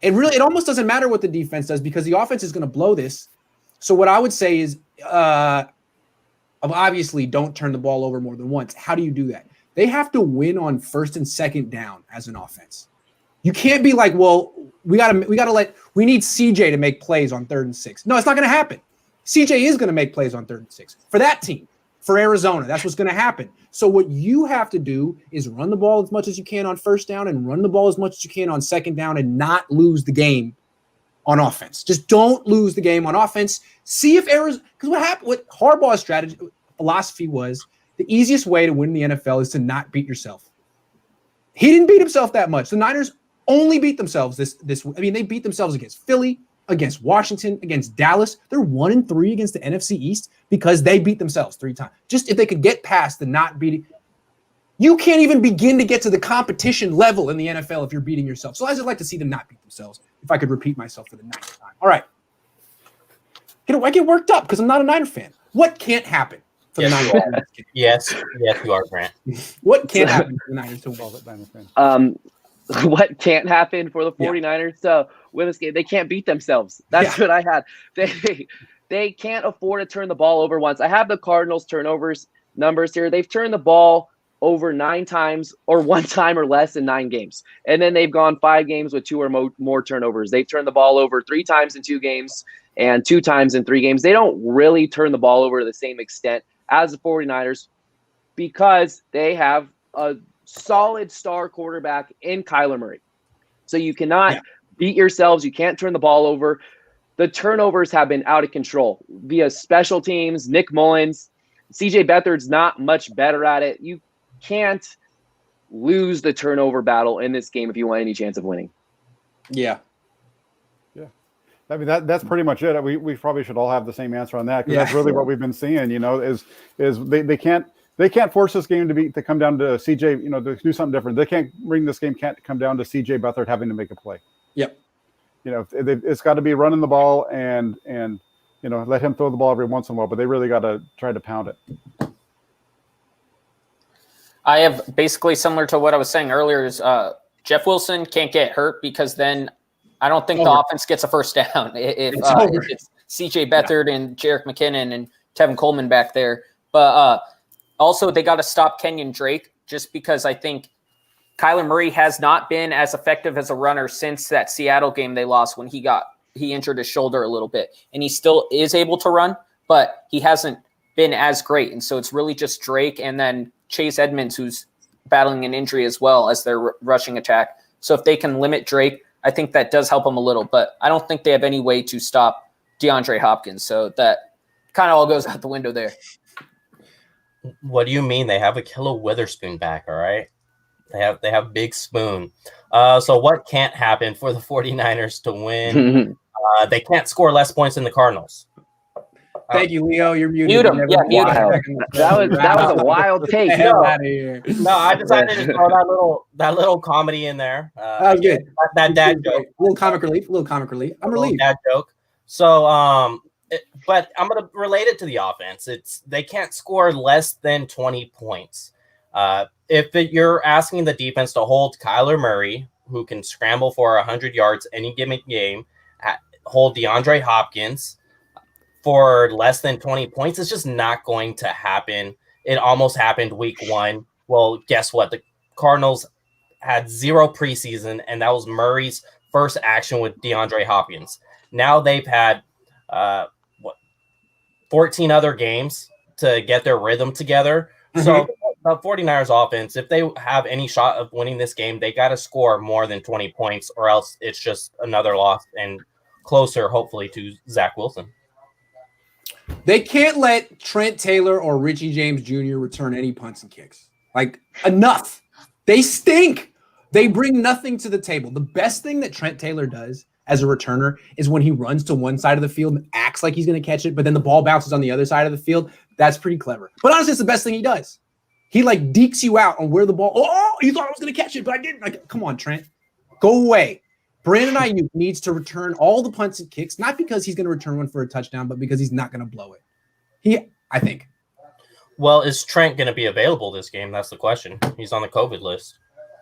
It almost doesn't matter what the defense does because the offense is going to blow this. So what I would say is, obviously, don't turn the ball over more than once. How do you do that? They have to win on first and second down as an offense. You can't be like, well, we need CJ to make plays on 3rd and 6. No, it's not going to happen. CJ is going to make plays on 3rd and 6 for that team, for Arizona. That's what's going to happen. So what you have to do is run the ball as much as you can on first down and run the ball as much as you can on second down and not lose the game on offense. Just don't lose the game on offense. See if Arizona, because what Harbaugh's philosophy was, the easiest way to win the NFL is to not beat yourself. He didn't beat himself that much. The Niners only beat themselves this. I mean, they beat themselves against Philly, against Washington, against Dallas. They're 1-3 against the NFC East because they beat themselves 3 times. Just if they could get past the not beating, you can't even begin to get to the competition level in the NFL if you're beating yourself. So I just like to see them not beat themselves. If I could repeat myself for the 9th time. All right, I get worked up because I'm not a Niner fan. What can't happen for the Niners? Yes, you are, Grant. What can't happen for the Niners to win? What can't happen for the 49ers to win this game? They can't beat themselves. That's what I had. They can't afford to turn the ball over once. I have the Cardinals turnovers numbers here. They've turned the ball over 9 times or 1 time or less in 9 games. And then they've gone 5 games with 2 or more turnovers. They've turned the ball over 3 times in 2 games and 2 times in 3 games. They don't really turn the ball over to the same extent as the 49ers because they have a solid star quarterback in Kyler Murray. So you cannot beat yourselves. You can't turn the ball over. The turnovers have been out of control via special teams. Nick Mullins, CJ Beathard's not much better at it. You can't lose the turnover battle in this game if you want any chance of winning. Yeah. I mean, that's pretty much it. We probably should all have the same answer on that because that's really what we've been seeing, is they can't force this game to come down to CJ, to do something different. They can't come down to CJ Beathard having to make a play. Yep. It's got to be running the ball and let him throw the ball every once in a while, but they really got to try to pound it. I have basically similar to what I was saying earlier is Jeff Wilson can't get hurt because then I don't think the offense gets a first down if it's CJ Beathard and Jerick McKinnon and Tevin Coleman back there. But also they got to stop Kenyon Drake just because I think Kyler Murray has not been as effective as a runner since that Seattle game they lost when he injured his shoulder a little bit. And he still is able to run, but he hasn't been as great. And so it's really just Drake and then Chase Edmonds, who's battling an injury as well as their rushing attack. So if they can limit Drake, I think that does help them a little, but I don't think they have any way to stop DeAndre Hopkins. So that kind of all goes out the window there. What do you mean? They have Ahkello Witherspoon back, all right? They have Big Spoon. So what can't happen for the 49ers to win? They can't score less points than the Cardinals. Thank you, Leo. You're muted. Mute him. Yeah, mute him. That was a wild take. Hell out of here. No, I decided to throw that little comedy in there. That was good. That dad joke. A little comic relief. I'm relieved. Dad joke. So, but I'm gonna relate it to the offense. They can't score less than 20 points. If you're asking the defense to hold Kyler Murray, who can scramble for 100 yards any given game, hold DeAndre Hopkins for less than 20 points, it's just not going to happen. It almost happened week 1. Well, guess what? The Cardinals had 0 preseason, and that was Murray's first action with DeAndre Hopkins. Now they've had 14 other games to get their rhythm together. Mm-hmm. So the 49ers offense, if they have any shot of winning this game, they got to score more than 20 points, or else it's just another loss and closer, hopefully, to Zack Wilson. They can't let Trent Taylor or Richie James Jr. return any punts and kicks. Like, enough. They stink. They bring nothing to the table. The best thing that Trent Taylor does as a returner is when he runs to one side of the field and acts like he's going to catch it, but then the ball bounces on the other side of the field. That's pretty clever. But honestly, it's the best thing he does. He, like, dekes you out on where the ball – oh, you thought I was going to catch it, but I didn't. Like, come on, Trent. Go away. Brandon Ayuk needs to return all the punts and kicks, not because he's going to return one for a touchdown, but because he's not going to blow it. I think. Well, is Trent going to be available this game? That's the question. He's on the COVID list.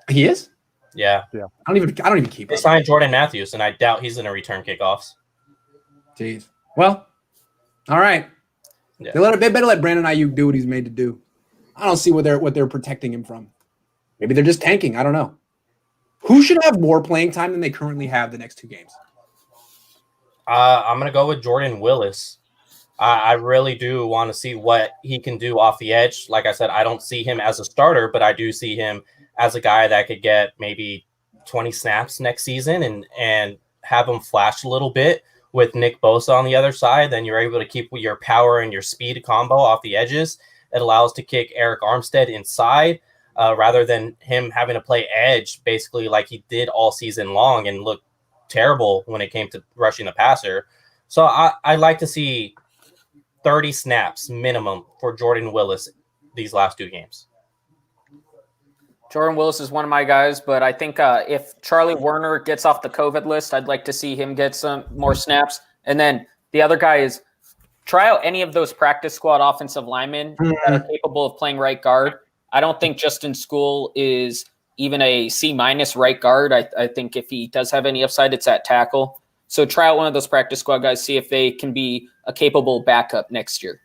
He is? Yeah. I don't even keep They up. signed Jordan Matthews, and I doubt he's going to return kickoffs. Jeez. Well, all right. Yeah. They better let Brandon Ayuk do what he's made to do. I don't see what they're protecting him from. Maybe they're just tanking. I don't know. Who should have more playing time than they currently have the next 2 games? I'm going to go with Jordan Willis. I really do want to see what he can do off the edge. Like I said, I don't see him as a starter, but I do see him as a guy that could get maybe 20 snaps next season and have him flash a little bit with Nick Bosa on the other side. Then you're able to keep your power and your speed combo off the edges. It allows to kick Eric Armstead inside rather than him having to play edge basically like he did all season long and look terrible when it came to rushing the passer. So I'd like to see 30 snaps minimum for Jordan Willis these last 2 games. Jordan Willis is one of my guys, but I think if Charlie Werner gets off the COVID list, I'd like to see him get some more snaps. And then the other guy is try out any of those practice squad offensive linemen that are capable of playing right guard. I don't think Justin School is even a C- right guard. I think if he does have any upside, it's at tackle. So try out one of those practice squad guys, see if they can be a capable backup next year.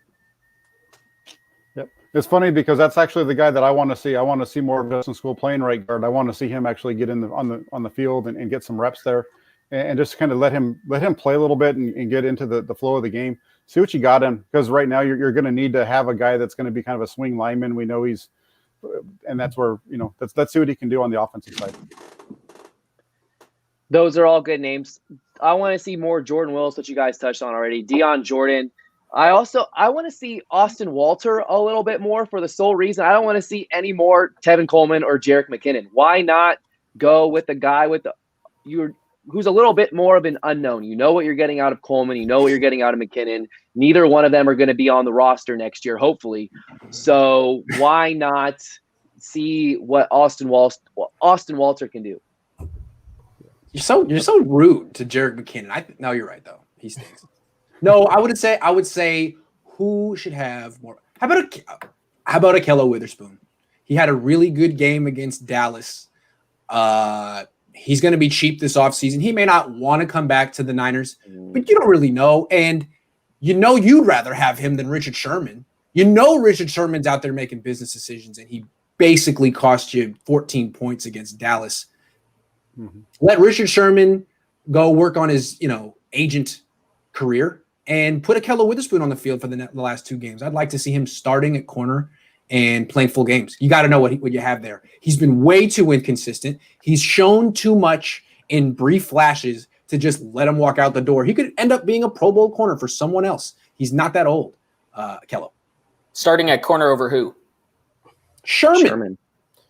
Yep. It's funny because that's actually the guy that I want to see. I want to see more of Justin School playing right guard. I want to see him actually get in on the field and get some reps there and just kind of let him play a little bit and get into the flow of the game. See what you got him, because right now you're going to need to have a guy that's going to be kind of a swing lineman. We know and that's where, let's see what he can do on the offensive side. Those are all good names. I want to see more Jordan Willis, which you guys touched on already. Deion Jordan. I want to see Austin Walter a little bit more for the sole reason I don't want to see any more Tevin Coleman or Jerick McKinnon. Why not go with the guy who's a little bit more of an unknown? You know what you're getting out of Coleman. You know what you're getting out of McKinnon. Neither one of them are going to be on the roster next year, hopefully. So why not see what Austin Walter can do? You're so rude to Jerick McKinnon. No, you're right though. He stinks. No, I would say who should have more? How about Akello Witherspoon? He had a really good game against Dallas. He's going to be cheap this offseason. He may not want to come back to the Niners, but you don't really know. And you'd rather have him than Richard Sherman. Richard Sherman's out there making business decisions, and he basically cost you 14 points against Dallas. Mm-hmm. Let Richard Sherman go work on his, agent career and put Akello Witherspoon on the field for the last 2 games. I'd like to see him starting at corner and playing full games. You got to know what you have there. He's been way too inconsistent. He's shown too much in brief flashes to just let him walk out the door. He could end up being a Pro Bowl corner for someone else. He's not that old, Akello. Starting at corner over who? Sherman.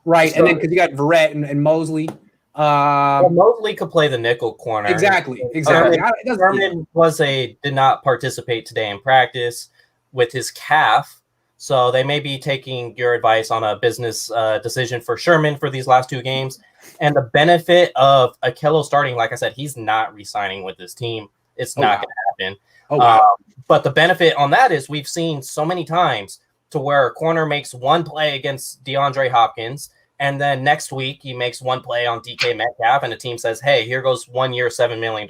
Right, and then because you got Verrett and Mosley. Mosley could play the nickel corner. Exactly. Sherman did not participate today in practice with his calf, so they may be taking your advice on a business decision for Sherman for these last 2 games. And the benefit of Akello starting, like I said, he's not re-signing with this team. It's not going to happen. Oh, wow. But the benefit on that is we've seen so many times to where a corner makes one play against DeAndre Hopkins, and then next week he makes one play on DK Metcalf, and the team says, hey, here goes 1 year, $7 million.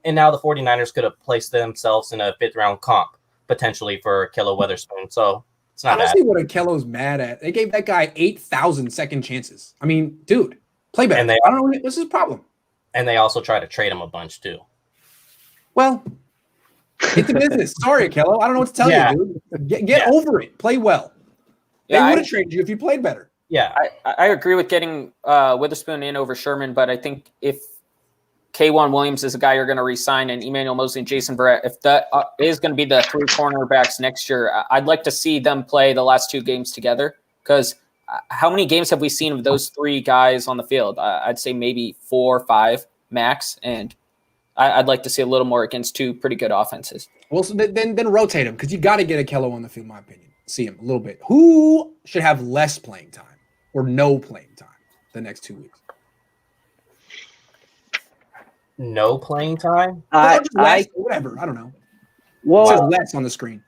And now the 49ers could have placed themselves in a 5th-round comp, potentially for Akello Witherspoon. So it's not bad. I don't see what Akello's mad at. They gave that guy 8,000 second chances. I mean, dude, play better. And I don't know what's his problem. And they also try to trade him a bunch, too. Well, get the business. Sorry, Akello. I don't know what to tell you, dude. Get over it. Play well. They would have traded you if you played better. Yeah, I agree with getting Witherspoon in over Sherman, but I think if Kaijuan Williams is a guy you're going to re-sign, and Emmanuel Mosley and Jason Verrett, if that is going to be the 3 cornerbacks next year, I'd like to see them play the last 2 games together, because how many games have we seen of those 3 guys on the field? I'd say maybe 4 or 5 max, and I'd like to see a little more against 2 pretty good offenses. Well, so then rotate him, because you got to get Akello on the field, in my opinion. See him a little bit. Who should have less playing time or no playing time the next 2 weeks? No playing time? Whatever. I don't know. Well, it says less on the screen.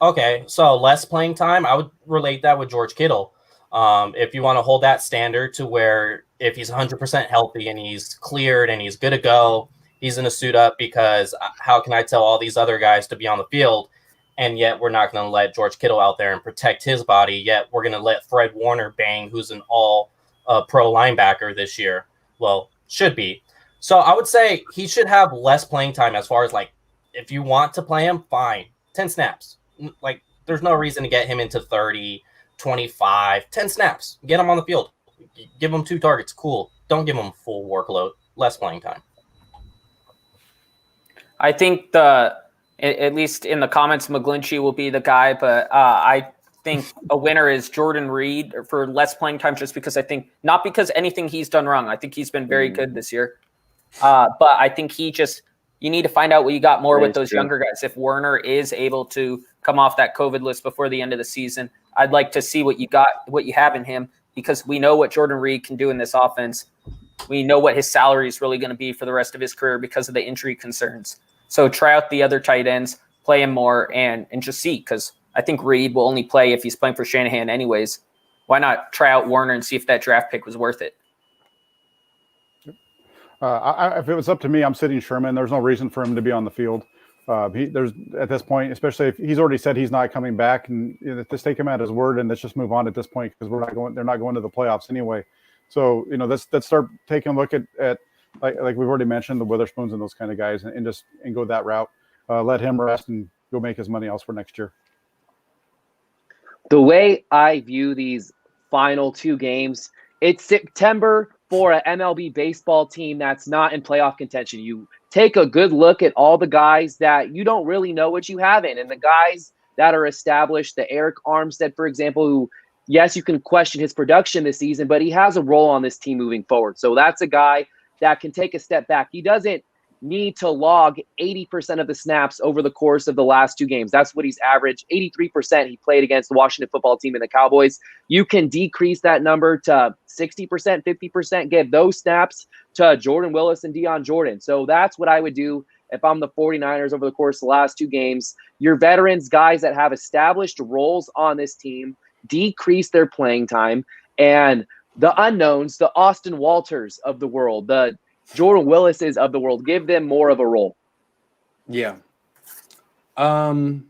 Okay, so less playing time, I would relate that with George Kittle. If you want to hold that standard to where if he's 100% healthy and he's cleared and he's good to go, he's going to suit up, because how can I tell all these other guys to be on the field, and yet we're not going to let George Kittle out there and protect his body, yet we're going to let Fred Warner bang, who's an all-pro linebacker this year. Well, should be. So I would say he should have less playing time, as far as, like, if you want to play him, fine. 10 snaps. Like, there's no reason to get him into 30, 25, 10 snaps. Get him on the field. Give him 2 targets. Cool. Don't give him full workload. Less playing time. I think at least in the comments, McGlinchey will be the guy, but I think a winner is Jordan Reed for less playing time, just because I think, not because anything he's done wrong. I think he's been very good this year. But I think you need to find out what you got more with those younger guys. If Werner is able to come off that COVID list before the end of the season, I'd like to see what you have in him, because we know what Jordan Reed can do in this offense. We know what his salary is really going to be for the rest of his career because of the injury concerns. So try out the other tight ends, play him more, and just see, because I think Reed will only play if he's playing for Shanahan anyways. Why not try out Warner and see if that draft pick was worth it? If it was up to me, I'm sitting Sherman. There's no reason for him to be on the field. There's at this point, especially if he's already said he's not coming back, and just take him at his word and let's just move on at this point, because they're not going to the playoffs anyway. So let's start taking a look at like we've already mentioned, the Witherspoons and those kind of guys, and go that route. Let him rest and go make his money elsewhere next year. The way I view these final 2 games, it's September for an MLB baseball team that's not in playoff contention. You take a good look at all the guys that you don't really know what you have in, and the guys that are established, the Eric Armstead, for example, who, yes, you can question his production this season, but he has a role on this team moving forward. So that's a guy that can take a step back. He doesn't need to log 80% of the snaps over the course of the last 2 games. That's what he's averaged. 83% he played against the Washington football team and the Cowboys. You can decrease that number to 60%, 50%, give those snaps to Jordan Willis and Deion Jordan. So that's what I would do if I'm the 49ers over the course of the last 2 games. Your veterans, guys that have established roles on this team, decrease their playing time, and the unknowns, the Austin Walters of the world, the Jordan Willises of the world, give them more of a role. Yeah. You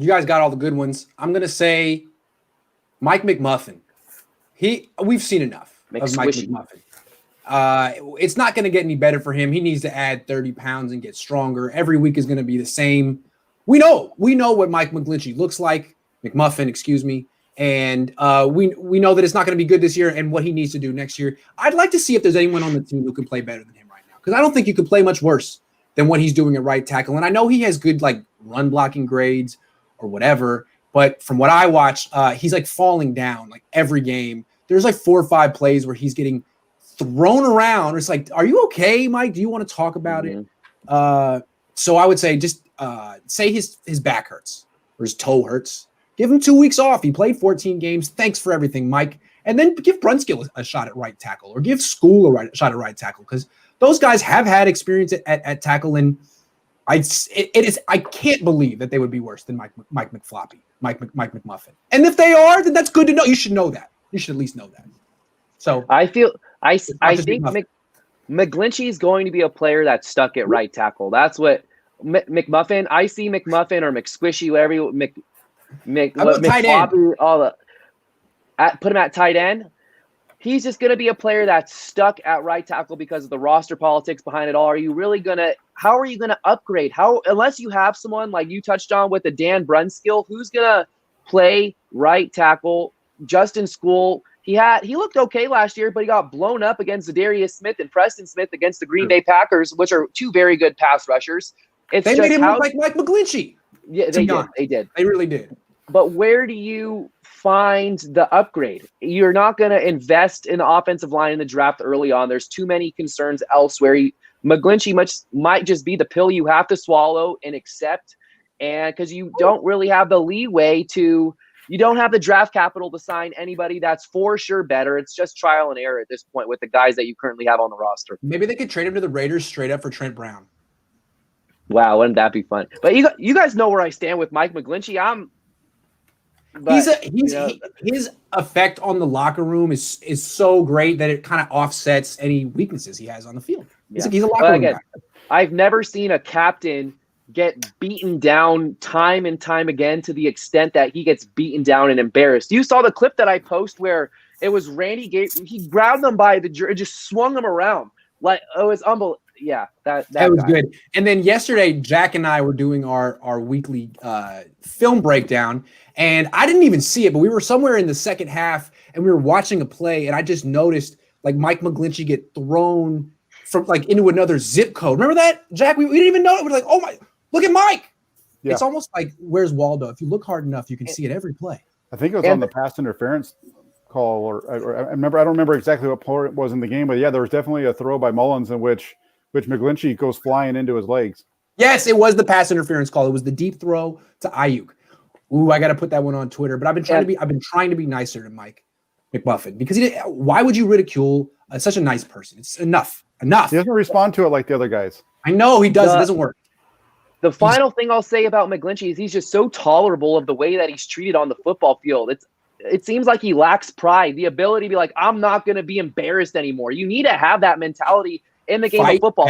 guys got all the good ones. I'm going to say Mike McMuffin. We've seen enough of Mike McMuffin. It's not going to get any better for him. He needs to add 30 pounds and get stronger. Every week is going to be the same. We know what Mike McGlinchey looks like. McMuffin, excuse me. And we know that it's not going to be good this year, and what he needs to do next year. I'd like to see if there's anyone on the team who can play better than him right now, because I don't think you could play much worse than what he's doing at right tackle. And I know he has good run blocking grades or whatever, but from what I watch, he's falling down every game. There's 4 or 5 plays where he's getting thrown around. It's are you okay, Mike? Do you want to talk about it? So I would say just say his back hurts or his toe hurts. Give him 2 weeks off. He played 14 games. Thanks for everything, Mike. And then give Brunskill a shot at right tackle, or give School a shot at right tackle, because those guys have had experience at tackle. And I can't believe that they would be worse than Mike McMuffin. And if they are, then that's good to know. You should know that. You should at least know that. So I think McGlinchey is going to be a player that's stuck at right tackle. That's what McMuffin. I see McMuffin or McSquishy, whatever you tight end. Put him at tight end. He's just going to be a player that's stuck at right tackle because of the roster politics behind it all. How are you going to upgrade? Unless you have someone like you touched on with the Dan Brunskill, who's going to play right tackle? Justin School, he looked okay last year, but he got blown up against Zadarius Smith and Preston Smith against the Green Bay Packers, which are 2 very good pass rushers. They made him look like Mike McGlinchey. Yeah, they did. They did. They really did. But where do you find the upgrade? You're not going to invest in the offensive line in the draft early on. There's too many concerns elsewhere. McGlinchey might just be the pill you have to swallow and accept, and because you don't really have the leeway you don't have the draft capital to sign anybody that's for sure better. It's just trial and error at this point with the guys that you currently have on the roster. Maybe they could trade him to the Raiders straight up for Trent Brown. Wow, wouldn't that be fun? But you guys know where I stand with Mike McGlinchey. But, his effect on the locker room is so great that it kind of offsets any weaknesses he has on the field. He's a locker room guy. I've never seen a captain get beaten down time and time again to the extent that he gets beaten down and embarrassed. You saw the clip that I post where it was Randy he grabbed them by the jersey, just swung them around. Like, oh, it's unbelievable. Yeah, that was good. And then yesterday, Jack and I were doing our weekly film breakdown, and I didn't even see it, but we were somewhere in the second half, and we were watching a play, and I just noticed like Mike McGlinchey get thrown from like into another zip code. Remember that, Jack? We didn't even know it. We're like, oh my, look at Mike. Yeah. It's almost like Where's Waldo? If you look hard enough, you can see it every play. I think it was on the pass interference call, or I remember. I don't remember exactly what part it was in the game, but yeah, there was definitely a throw by Mullins in which McGlinchey goes flying into his legs. Yes, it was the pass interference call. It was the deep throw to Ayuk. Ooh, I got to put that one on Twitter. But I've been trying to be nicer to Mike McMuffin because why would you ridicule such a nice person? It's enough. He doesn't respond to it like the other guys. I know he does. It doesn't work. The final thing I'll say about McGlinchey is he's just so tolerable of the way that he's treated on the football field. It seems like he lacks pride, the ability to be like, I'm not going to be embarrassed anymore. You need to have that mentality in the game of football.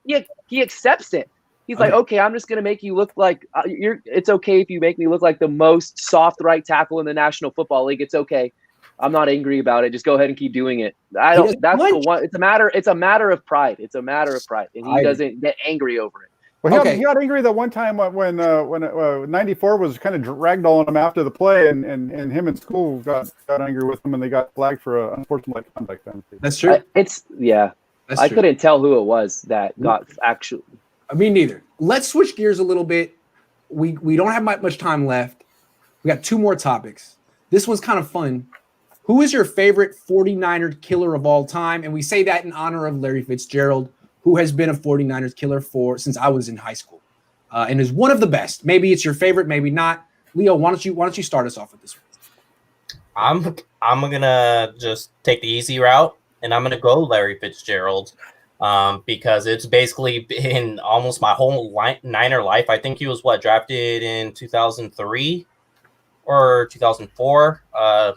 He accepts it. He's like, okay, I'm just going to make you look like it's okay if you make me look like the most soft right tackle in the National Football League. It's okay. I'm not angry about it. Just go ahead and keep doing it. That's the one. It's a matter of pride. It's a matter of pride. And he doesn't get angry over it. Well, he got angry that one time when 94 was kind of ragdolling him after the play, and him and school got angry with him, and they got flagged for unsportsmanlike conduct. That's true. I couldn't tell who it was that got actually. Me neither. Let's switch gears a little bit. We don't have much time left. We got two more topics. This one's kind of fun. Who is your favorite 49er killer of all time? And we say that in honor of Larry Fitzgerald, who has been a 49ers killer since I was in high school, and is one of the best. Maybe it's your favorite, maybe not. Leo, why don't you start us off with this one? I'm gonna just take the easy route, and I'm gonna go Larry Fitzgerald, because it's basically been almost my whole Niner life. I think he was drafted in 2003 or 2004. I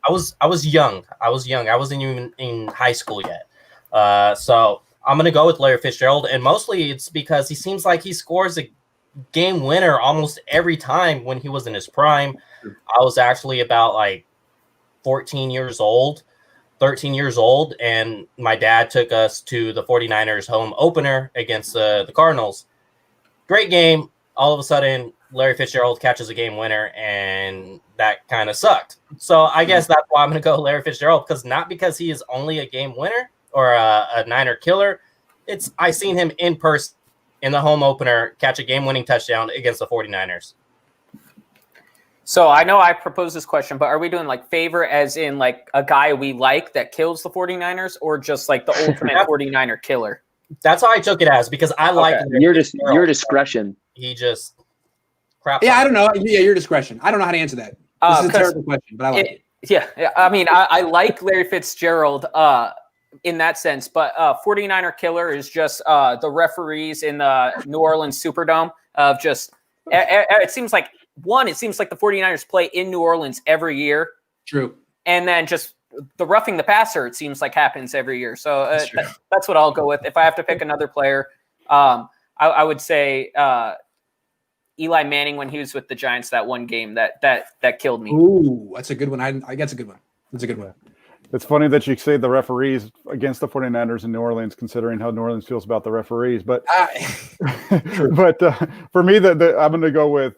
was young. I wasn't even in high school yet. So I'm going to go with Larry Fitzgerald, and mostly it's because he seems like he scores a game winner almost every time when he was in his prime. I was actually about 13 years old, and my dad took us to the 49ers home opener against the Cardinals. Great game. All of a sudden, Larry Fitzgerald catches a game winner, and that kind of sucked. So I guess that's why I'm going to go Larry Fitzgerald, not because he is only a game winner or a Niner killer. I seen him in person in the home opener catch a game-winning touchdown against the 49ers. So I know I proposed this question, but are we doing favorite as in a guy we like that kills the 49ers, or just the ultimate 49er killer? That's how I took it as, because I like your discretion. He just craps. Yeah, I don't know. Yeah, your discretion. I don't know how to answer that. This is a terrible question, but I like it. Yeah, I mean, I like Larry Fitzgerald in that sense, but 49er killer is just the referees in the New Orleans Superdome of just it seems like the 49ers play in New Orleans every year. True. And then just the roughing the passer, it seems like happens every year. So that's what I'll go with. If I have to pick another player, I would say Eli Manning when he was with the Giants that one game that killed me. Ooh, that's a good one. I that's a good one. That's a good one. It's funny that you say the referees against the 49ers in New Orleans, considering how New Orleans feels about the referees. But for me, I'm going to go with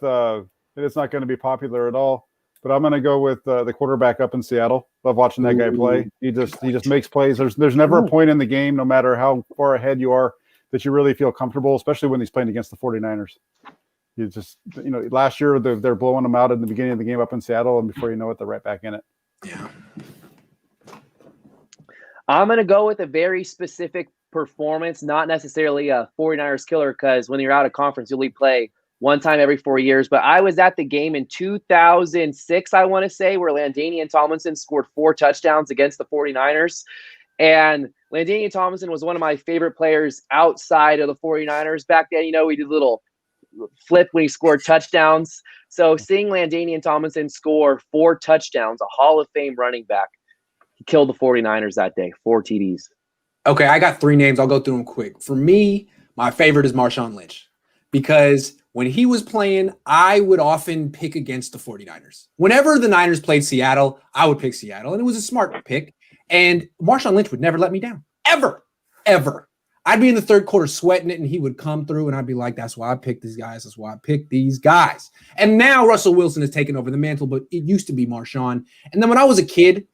it's not going to be popular at all, but I'm going to go with the quarterback up in Seattle. Love watching that guy play. He just makes plays. There's never a point in the game, no matter how far ahead you are, that you really feel comfortable, especially when he's playing against the 49ers. You just, last year they're blowing them out in the beginning of the game up in Seattle, and before you know it, they're right back in it. Yeah. I'm going to go with a very specific performance, not necessarily a 49ers killer, because when you're out of conference, you'll play one time every 4 years. But I was at the game in 2006, I want to say, where Landanian Tomlinson scored 4 touchdowns against the 49ers. And Landanian Tomlinson was one of my favorite players outside of the 49ers. Back then, he did a little flip when he scored touchdowns. So seeing Landanian Tomlinson score 4 touchdowns, a Hall of Fame running back, he killed the 49ers that day, 4 TDs. Okay, I got 3 names. I'll go through them quick. For me, my favorite is Marshawn Lynch because when he was playing, I would often pick against the 49ers. Whenever the Niners played Seattle, I would pick Seattle, and it was a smart pick. And Marshawn Lynch would never let me down, ever, ever. I'd be in the third quarter sweating it, and he would come through, and I'd be like, that's why I picked these guys. That's why I picked these guys. And now Russell Wilson has taken over the mantle, but it used to be Marshawn. And then when I was a kid,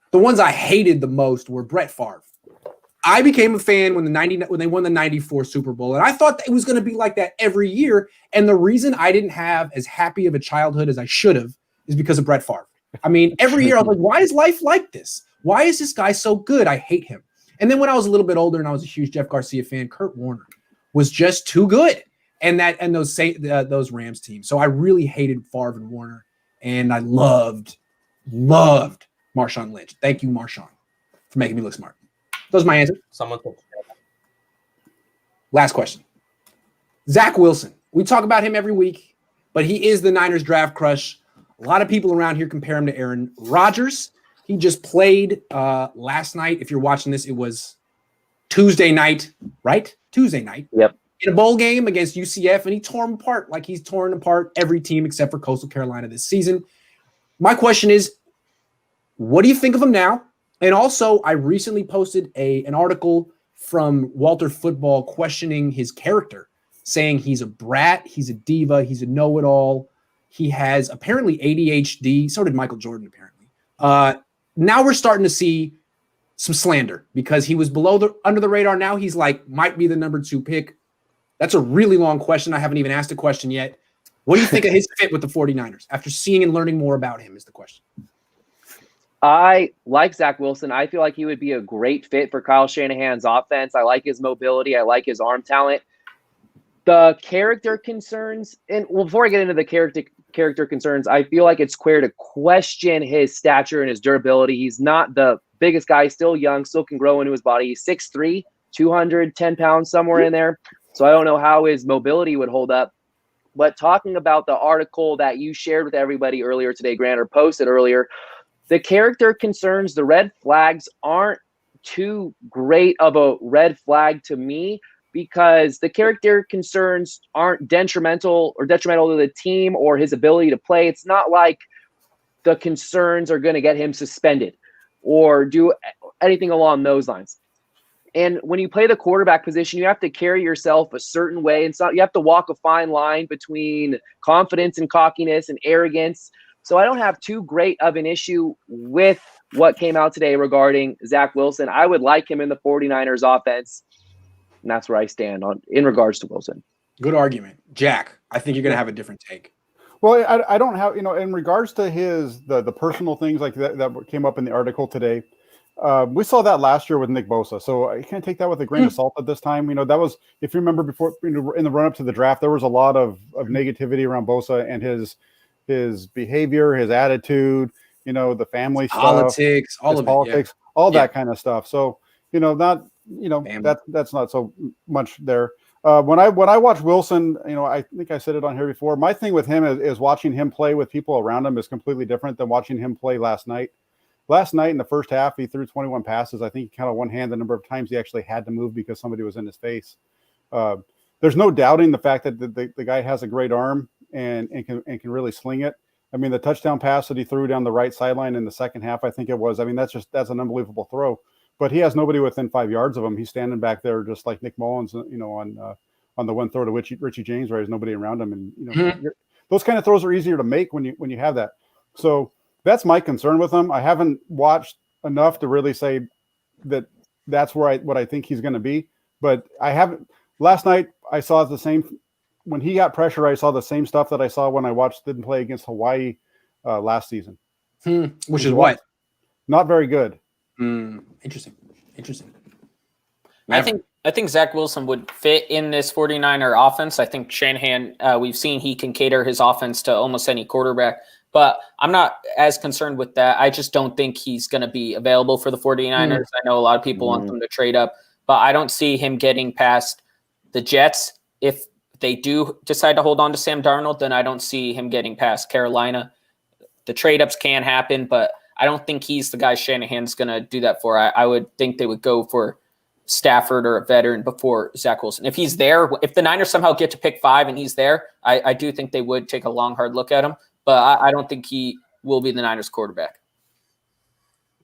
the ones I hated the most were Brett Favre. I became a fan when they won the 94 Super Bowl, and I thought that it was going to be like that every year. And the reason I didn't have as happy of a childhood as I should have is because of Brett Favre. I mean, every year I was like, why is life like this? Why is this guy so good? I hate him. And then when I was a little bit older and I was a huge Jeff Garcia fan, Kurt Warner was just too good. And those Rams teams. So I really hated Favre and Warner, and I loved Marshawn Lynch. Thank you, Marshawn, for making me look smart. That was my answer. Last question. Zack Wilson. We talk about him every week, but he is the Niners draft crush. A lot of people around here compare him to Aaron Rodgers. He just played last night. If you're watching this, it was Tuesday night, right? Tuesday night. Yep. In a bowl game against UCF, and he tore them apart like he's torn apart every team except for Coastal Carolina this season. My question is, what do you think of him now? And also, I recently posted an article from Walter Football questioning his character, saying he's a brat, he's a diva, he's a know-it-all. He has apparently ADHD. So did Michael Jordan, apparently. Now we're starting to see some slander because he was under the radar. Now he's might be the number 2 pick. That's a really long question. I haven't even asked a question yet. What do you think of his fit with the 49ers after seeing and learning more about him is the question. I like Zack Wilson. I feel like he would be a great fit for Kyle Shanahan's offense. I like his mobility. I like his arm talent. The character concerns, and before I get into the character concerns, I feel like it's fair to question his stature and his durability. He's not the biggest guy, still young, still can grow into his body. He's 6'3", 210 pounds, somewhere in there. So I don't know how his mobility would hold up. But talking about the article that you shared with everybody earlier today, Grant, or posted earlier, the character concerns, the red flags aren't too great of a red flag to me because the character concerns aren't detrimental to the team or his ability to play. It's not like the concerns are going to get him suspended or do anything along those lines. And when you play the quarterback position, you have to carry yourself a certain way. And so you have to walk a fine line between confidence and cockiness and arrogance. So I don't have too great of an issue with what came out today regarding Zack Wilson. I would like him in the 49ers offense. And that's where I stand in regards to Wilson. Good argument. Jack, I think you're going to have a different take. Well, I don't have, in regards to the personal things like that came up in the article today. We saw that last year with Nick Bosa. So I can't take that with a grain of salt at this time. That was, if you remember before, in the run up to the draft, there was a lot of negativity around Bosa and his behavior, his attitude, the family politics, stuff, all that kind of stuff. So, that's not so much there. When I watch Wilson, I think I said it on here before. My thing with him is watching him play with people around him is completely different than watching him play last night. Last night in the first half, he threw 21 passes. I think he kind of one-handed the number of times he actually had to move because somebody was in his face. There's no doubting the fact that the guy has a great arm and can really sling it. I mean, the touchdown pass that he threw down the right sideline in the second half, I think it was. I mean, that's an unbelievable throw. But he has nobody within 5 yards of him. He's standing back there just like Nick Mullins, on the one throw to Richie James, where there's nobody around him. And those kind of throws are easier to make when you have that. So that's my concern with him. I haven't watched enough to really say that's what I think he's going to be. But I haven't. Last night I saw the same. When he got pressure, I saw the same stuff that I saw when I watched him play against Hawaii last season. Which is what? Not very good. Interesting. I think Zack Wilson would fit in this 49er offense. I think Shanahan, we've seen he can cater his offense to almost any quarterback, but I'm not as concerned with that. I just don't think he's going to be available for the 49ers. I know a lot of people want them to trade up, but I don't see him getting past the Jets. If they do decide to hold on to Sam Darnold, then I don't see him getting past Carolina. The trade-ups can happen, but I don't think he's the guy Shanahan's going to do that for. I would think they would go for Stafford or a veteran before Zack Wilson. If he's there, if the Niners somehow get to pick 5 and he's there, I do think they would take a long, hard look at him, but I don't think he will be the Niners quarterback.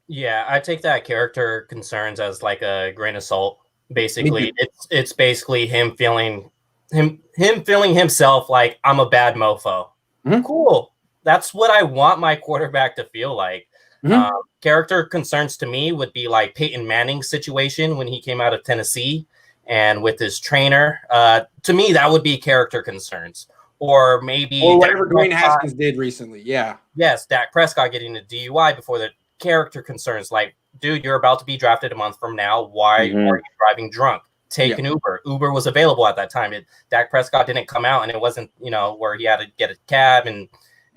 Yeah, I take that character concerns as like a grain of salt. Basically, it's basically him feeling himself like I'm a bad mofo. Mm-hmm. Cool. That's what I want my quarterback to feel like. Mm-hmm. Character concerns to me would be like Peyton Manning's situation when he came out of Tennessee and with his trainer. To me, that would be character concerns. Or maybe whatever Dwayne Haskins did recently. Yeah. Yes, Dak Prescott getting a DUI before the character concerns. Like, dude, you're about to be drafted a month from now. Why are you driving drunk? Take an Uber. Uber was available at that time. Dak Prescott didn't come out, and it wasn't, where he had to get a cab.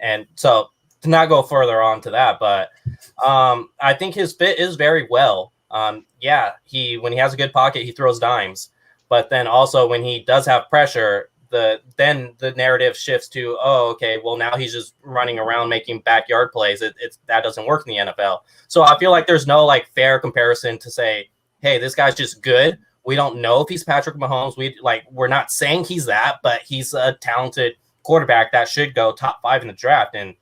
And so to not go further on to that, but I think his fit is very well. When he has a good pocket, he throws dimes. But then also when he does have pressure, then the narrative shifts to, now he's just running around making backyard plays. That doesn't work in the NFL. So I feel like there's no like fair comparison to say, hey, this guy's just good. We don't know if he's Patrick Mahomes. We're not saying he's that, but he's a talented quarterback that should go top 5 in the draft. And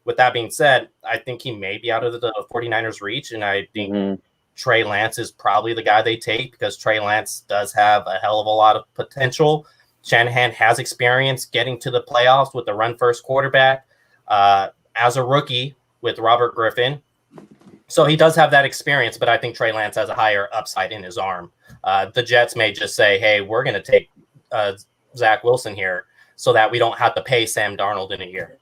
with that being said, I think he may be out of the 49ers reach. And I think Trey Lance is probably the guy they take because Trey Lance does have a hell of a lot of potential. Shanahan has experience getting to the playoffs with the run-first quarterback as a rookie with Robert Griffin. So he does have that experience, but I think Trey Lance has a higher upside in his arm. The Jets may just say, hey, we're going to take Zack Wilson here so that we don't have to pay Sam Darnold in a year.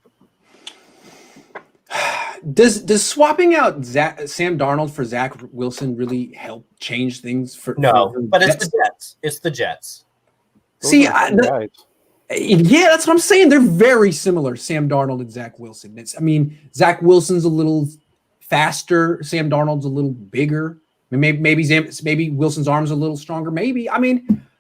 Does swapping out Sam Darnold for Zack Wilson really help change things for? No, but Jets? It's the Jets. It's the Jets. See, yeah, that's what I'm saying. They're very similar, Sam Darnold and Zack Wilson. Zack Wilson's a little faster. Sam Darnold's a little bigger. Maybe Wilson's arm's a little stronger. Maybe.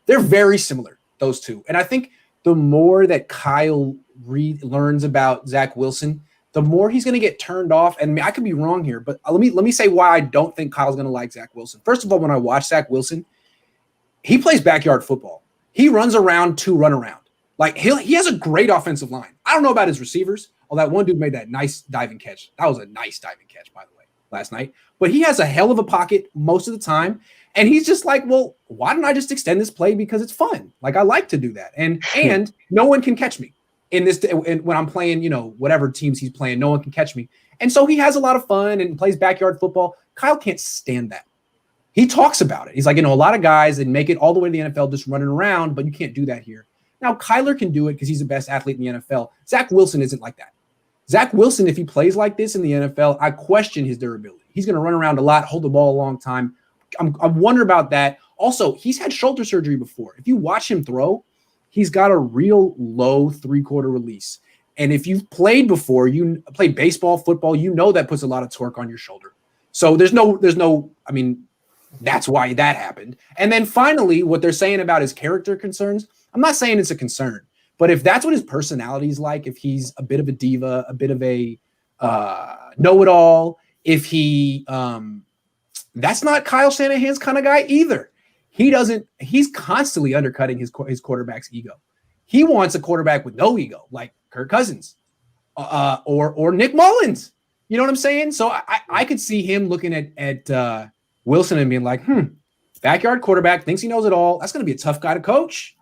They're very similar, those two. And I think the more that Kyle learns about Zack Wilson, the more he's going to get turned off. And I could be wrong here, but let me say why I don't think Kyle's going to like Zack Wilson. First of all, when I watch Zack Wilson, he plays backyard football. He runs around to run around. Like he has a great offensive line. I don't know about his receivers. That one dude made that nice diving catch. That was a nice diving catch, by the way, last night. But he has a hell of a pocket most of the time. And he's just like, well, why don't I just extend this play because it's fun? Like I like to do that. And no one can catch me in this when I'm playing, whatever teams he's playing, no one can catch me. And so he has a lot of fun and plays backyard football. Kyle can't stand that. He talks about it. He's like, a lot of guys that make it all the way to the NFL just running around, but you can't do that here. Now, Kyler can do it because he's the best athlete in the NFL. Zack Wilson isn't like that. Zack Wilson, if he plays like this in the NFL, I question his durability. He's going to run around a lot, hold the ball a long time. I wonder about that. Also, he's had shoulder surgery before. If you watch him throw, he's got a real low 3/4 release. And if you've played before, you played baseball, football, that puts a lot of torque on your shoulder. So there's no, that's why that happened. And then finally, what they're saying about his character concerns, I'm not saying it's a concern, but if that's what his personality is like, if he's a bit of a diva, a bit of a know-it-all, if he that's not Kyle Shanahan's kind of guy either. He's constantly undercutting his quarterback's ego. He wants a quarterback with no ego, like Kirk Cousins or Nick Mullins. You know what I'm saying? So I could see him looking at Wilson and being like, backyard quarterback, thinks he knows it all. That's going to be a tough guy to coach.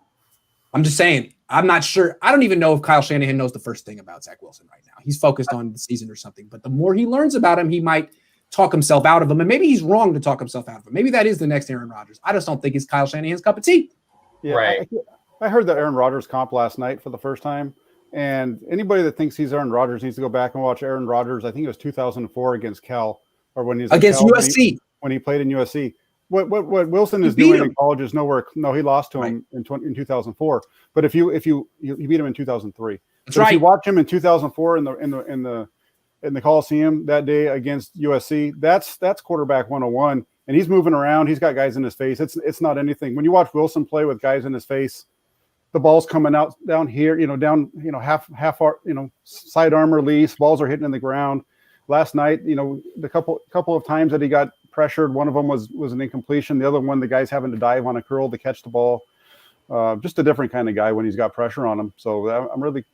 I'm just saying, I'm not sure. I don't even know if Kyle Shanahan knows the first thing about Zack Wilson right now. He's focused on the season or something. But the more he learns about him, he might talk himself out of him. And maybe he's wrong to talk himself out of him. Maybe that is the next Aaron Rodgers. I just don't think it's Kyle Shanahan's cup of tea. Yeah, right. I heard the Aaron Rodgers comp last night for the first time. And anybody that thinks he's Aaron Rodgers needs to go back and watch Aaron Rodgers. I think it was 2004 against Cal, or when he was against USC. When he played in USC. What Wilson is doing in college is nowhere. No, he lost to him in 2004. But if you beat him in 2003. That's right. If you watch him in 2004 in the Coliseum that day against USC, that's quarterback 101, and he's moving around. He's got guys in his face. It's not anything. When you watch Wilson play with guys in his face, the ball's coming out down here, down, half side arm release, balls are hitting in the ground. Last night, the couple of times that he got pressured, one of them was an incompletion. The other one, the guy's having to dive on a curl to catch the ball. Just a different kind of guy when he's got pressure on him. So I'm really,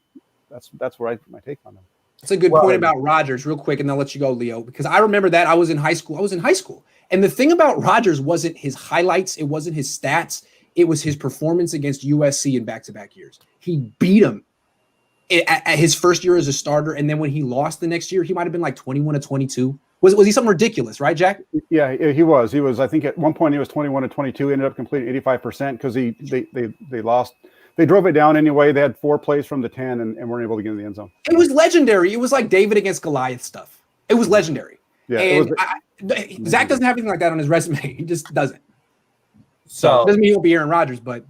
that's where my take on him. That's a good point about Rodgers, real quick, and I'll let you go, Leo, because I remember that I was in high school. And the thing about Rodgers wasn't his highlights. It wasn't his stats. It was his performance against USC in back-to-back years. He beat him at his first year as a starter. And then when he lost the next year, he might've been like 21-22. Was he something ridiculous, right, Jack? Yeah, he was. I think at one point he was 21-22, ended up completing 85% because they lost. They drove it down anyway. They had 4 plays from the 10 and weren't able to get in the end zone. It was legendary. It was like David against Goliath stuff. It was legendary. Yeah, and Zach doesn't have anything like that on his resume. He just doesn't. So it doesn't mean he won't be Aaron Rodgers, but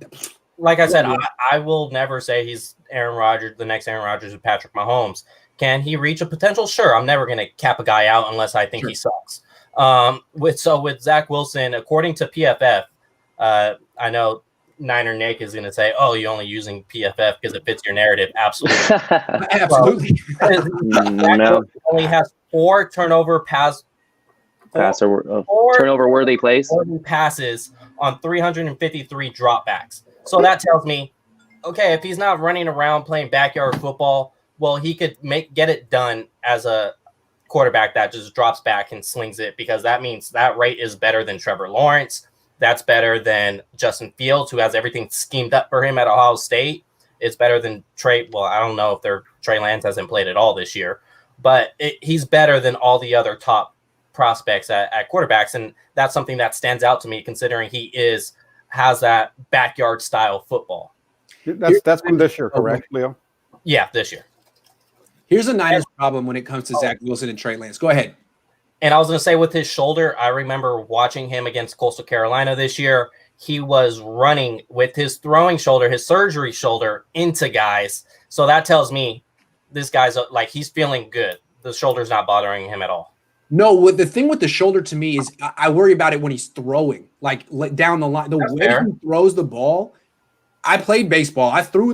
like I said, I will never say he's Aaron Rodgers, the next Aaron Rodgers with Patrick Mahomes. Can he reach a potential? Sure. I'm never going to cap a guy out unless I think he sucks. With Zack Wilson, according to PFF, I know Niner Nick is going to say, "Oh, you're only using PFF because it fits your narrative." Absolutely, absolutely. No. Only has 4 turnover turnover worthy plays, passes on 353 dropbacks. So that tells me, okay, if he's not running around playing backyard football, well, he could get it done as a quarterback that just drops back and slings it, because that means that rate is better than Trevor Lawrence. That's better than Justin Fields, who has everything schemed up for him at Ohio State. It's better than Trey. Well, I don't know if Trey Lance hasn't played at all this year, but he's better than all the other top prospects at quarterbacks. And that's something that stands out to me, considering he has that backyard style football. That's from this year, correct, Leo? Yeah, this year. Here's a Niners problem when it comes to Zack Wilson and Trey Lance. Go ahead. And I was going to say, with his shoulder, I remember watching him against Coastal Carolina this year. He was running with his throwing shoulder, his surgery shoulder, into guys. So that tells me this guy's like, he's feeling good. The shoulder's not bothering him at all. No, the thing with the shoulder to me is I worry about it when he's throwing, like down the line. The way he throws the ball. I played baseball. I threw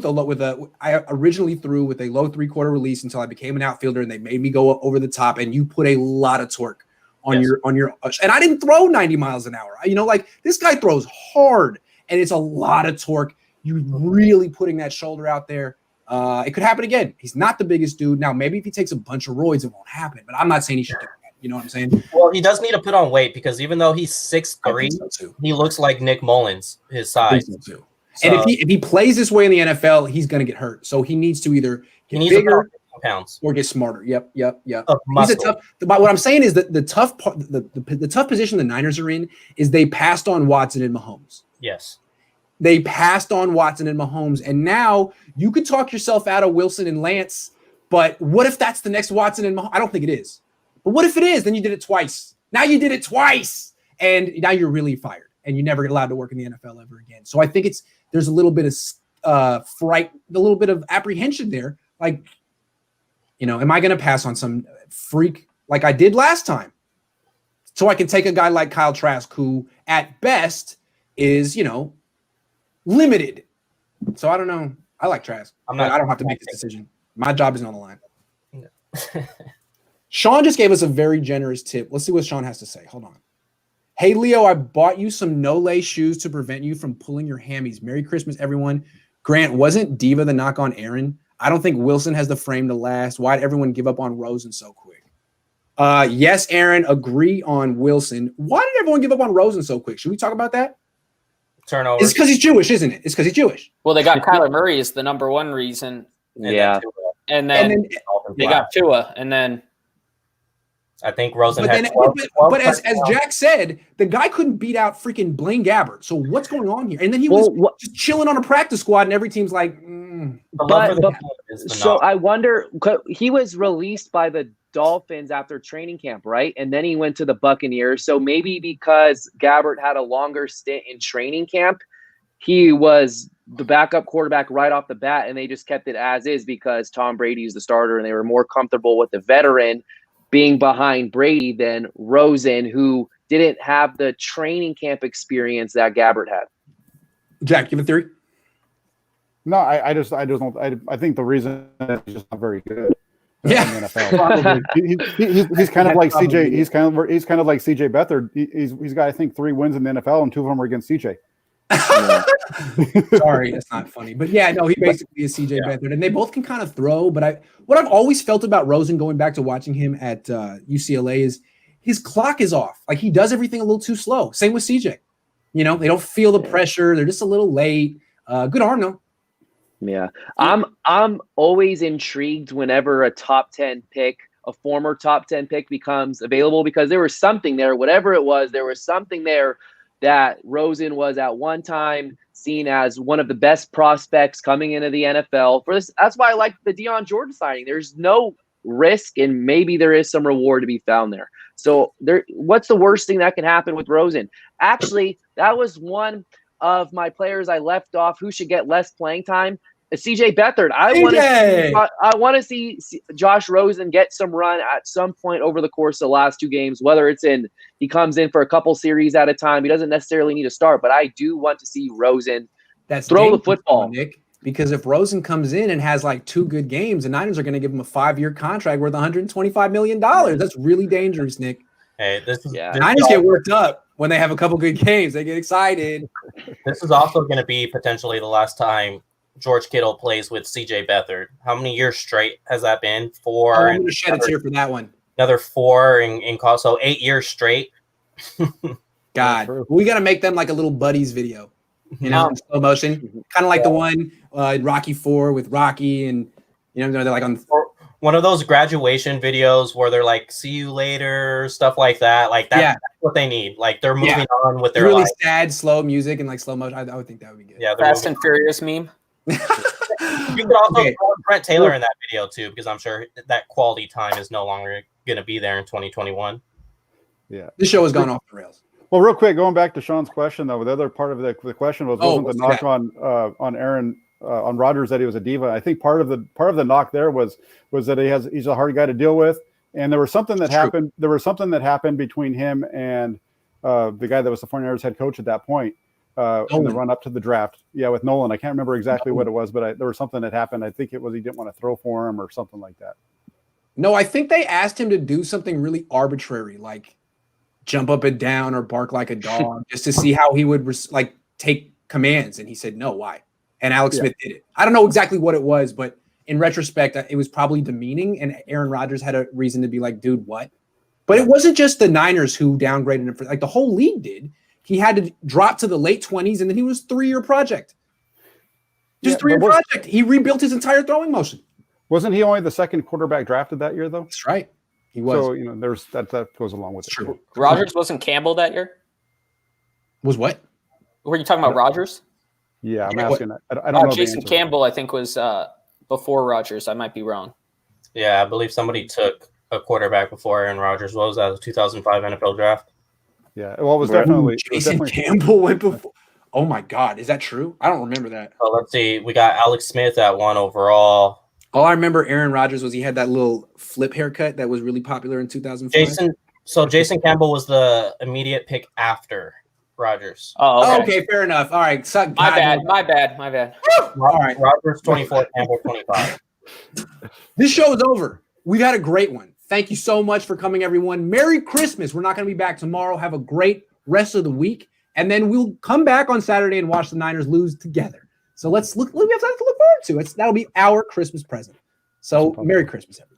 I originally threw with a low 3/4 release until I became an outfielder, and they made me go over the top. And you put a lot of torque on your and I didn't throw 90 miles an hour. This guy throws hard, and it's a lot of torque. You really putting that shoulder out there. It could happen again. He's not the biggest dude. Now, maybe if he takes a bunch of roids, it won't happen. But I'm not saying he should do that. You know what I'm saying? Well, he does need to put on weight, because even though he's 6'3", he looks like Nick Mullins, his size. And if he plays this way in the NFL, he's going to get hurt. So he needs to either get bigger pounds or get smarter. Yep. He's what I'm saying is that the tough part, the tough position the Niners are in is they passed on Watson and Mahomes. Yes. They passed on Watson and Mahomes, and now you could talk yourself out of Wilson and Lance. But what if that's the next Watson and Mahomes? I don't think it is. But what if it is? Then you did it twice. Now you did it twice, and now you're really fired, and you never get allowed to work in the NFL ever again. So I think there's a little bit of fright, a little bit of apprehension there. Like, am I going to pass on some freak like I did last time? So I can take a guy like Kyle Trask, who at best is, limited. So I don't know. I like Trask. I don't have to make this decision. My job isn't on the line. No. Sean just gave us a very generous tip. Let's see what Sean has to say. Hold on. Hey, Leo, I bought you some no-lay shoes to prevent you from pulling your hammies. Merry Christmas, everyone. Grant, wasn't Diva the knock on Aaron? I don't think Wilson has the frame to last. Why'd everyone give up on Rosen so quick? Yes, Aaron, agree on Wilson. Why did everyone give up on Rosen so quick? Should we talk about that? Turnover. It's because he's Jewish, isn't it? It's because he's Jewish. Well, they got Kyler Murray is the number one reason. And then they got Tua, and then I think Rosen but as Jack said, the guy couldn't beat out freaking Blaine Gabbert. So what's going on here? And then he was just chilling on a practice squad, and every team's like, So I wonder, he was released by the Dolphins after training camp, right? And then he went to the Buccaneers. So maybe because Gabbert had a longer stint in training camp, he was the backup quarterback right off the bat, and they just kept it as is because Tom Brady's the starter, and they were more comfortable with the veteran being behind Brady than Rosen, who didn't have the training camp experience that Gabbert had. Jack, you have a theory? No, I just don't. I think the reason is he's just not very good. Yeah. In the NFL. He's kind of like CJ. He's kind of like CJ Beathard. He's got, I think, 3 wins in the NFL, and 2 of them are against CJ. Sorry, that's not funny. But yeah, no, he basically is CJ Beathard, and they both can kind of throw. But what I've always felt about Rosen, going back to watching him at UCLA, is his clock is off. Like, he does everything a little too slow. Same with CJ. You know, they don't feel the pressure. They're just a little late. Good arm though. Yeah. I'm always intrigued whenever a top 10 pick, a former top 10 pick, becomes available, because there was something there, whatever it was, there was something there that Rosen was at one time seen as one of the best prospects coming into the NFL. For this, that's why I like the Deion Jordan signing. There's no risk, and maybe there is some reward to be found there. So what's the worst thing that can happen with Rosen? Actually, that was one of my players I left off who should get less playing time. CJ Beathard. I want to see Josh Rosen get some run at some point over the course of the last 2 games, whether it's he comes in for a couple series at a time. He doesn't necessarily need to start, but I do want to see Rosen throw the football. Nick, because if Rosen comes in and has like 2 good games, the Niners are going to give him a 5-year contract worth $125 million. That's really dangerous, Nick. Hey, the Niners get worked up when they have a couple good games. They get excited. This is also going to be potentially the last time George Kittle plays with CJ Beathard. How many years straight has that been? 4. I'm going to shed a tear for that one. Another 4 in call, so 8 years straight. God, we got to make them like a little buddies video, you know, in slow motion, kind of like the one in Rocky 4 with Rocky, and you know they're like on one of those graduation videos where they're like, "See you later," stuff like that. Like that, that's what they need. Like they're moving on with their really life. Sad, slow music and like slow motion. I would think that would be good. Yeah, Fast and Furious meme. You could also throw Brent Taylor in that video too, because I'm sure that quality time is no longer going to be there in 2021. Yeah, this show has gone off the rails. Well, real quick, going back to Sean's question though, the other part of the question wasn't the knock on Aaron on Rodgers that he was a diva. I think part of the knock there was that he's a hard guy to deal with, and there was something that happened. There was something that happened between him and the guy that was the 49ers head coach at that point. In the run up to the draft. Yeah, with Nolan. I can't remember exactly what it was, but there was something that happened. I think it was he didn't want to throw for him or something like that. No, I think they asked him to do something really arbitrary, like jump up and down or bark like a dog, just to see how he would take commands. And he said, no, why? And Alex Smith did it. I don't know exactly what it was, but in retrospect, it was probably demeaning. And Aaron Rodgers had a reason to be like, dude, what? But it wasn't just the Niners who downgraded him. Like the whole league did. He had to drop to the late 20s, and then he was a 3-year project. Just 3-year project. He rebuilt his entire throwing motion. Wasn't he only the 2nd quarterback drafted that year, though? That's right. He was. So, there's that goes along with it. True. Rodgers wasn't Campbell that year? Was what? Were you talking about Rodgers? Yeah, I'm asking that. I don't know. Jason Campbell, I think, was before Rodgers. I might be wrong. Yeah, I believe somebody took a quarterback before Aaron Rodgers. What was that? The 2005 NFL draft? Yeah, well, it was definitely Jason Campbell went before. Oh my God, is that true? I don't remember that. Oh, let's see. We got Alex Smith at 1 overall. All I remember Aaron Rodgers was he had that little flip haircut that was really popular in 2005. Jason Campbell was the immediate pick after Rodgers. Oh, okay, fair enough. All right, my bad. All right, Rodgers 24, Campbell 25. This show is over. We've had a great one. Thank you so much for coming, everyone. Merry Christmas. We're not going to be back tomorrow. Have a great rest of the week. And then we'll come back on Saturday and watch the Niners lose together. So let's look. We have something to look forward to. That'll be our Christmas present. So Merry Christmas, everyone.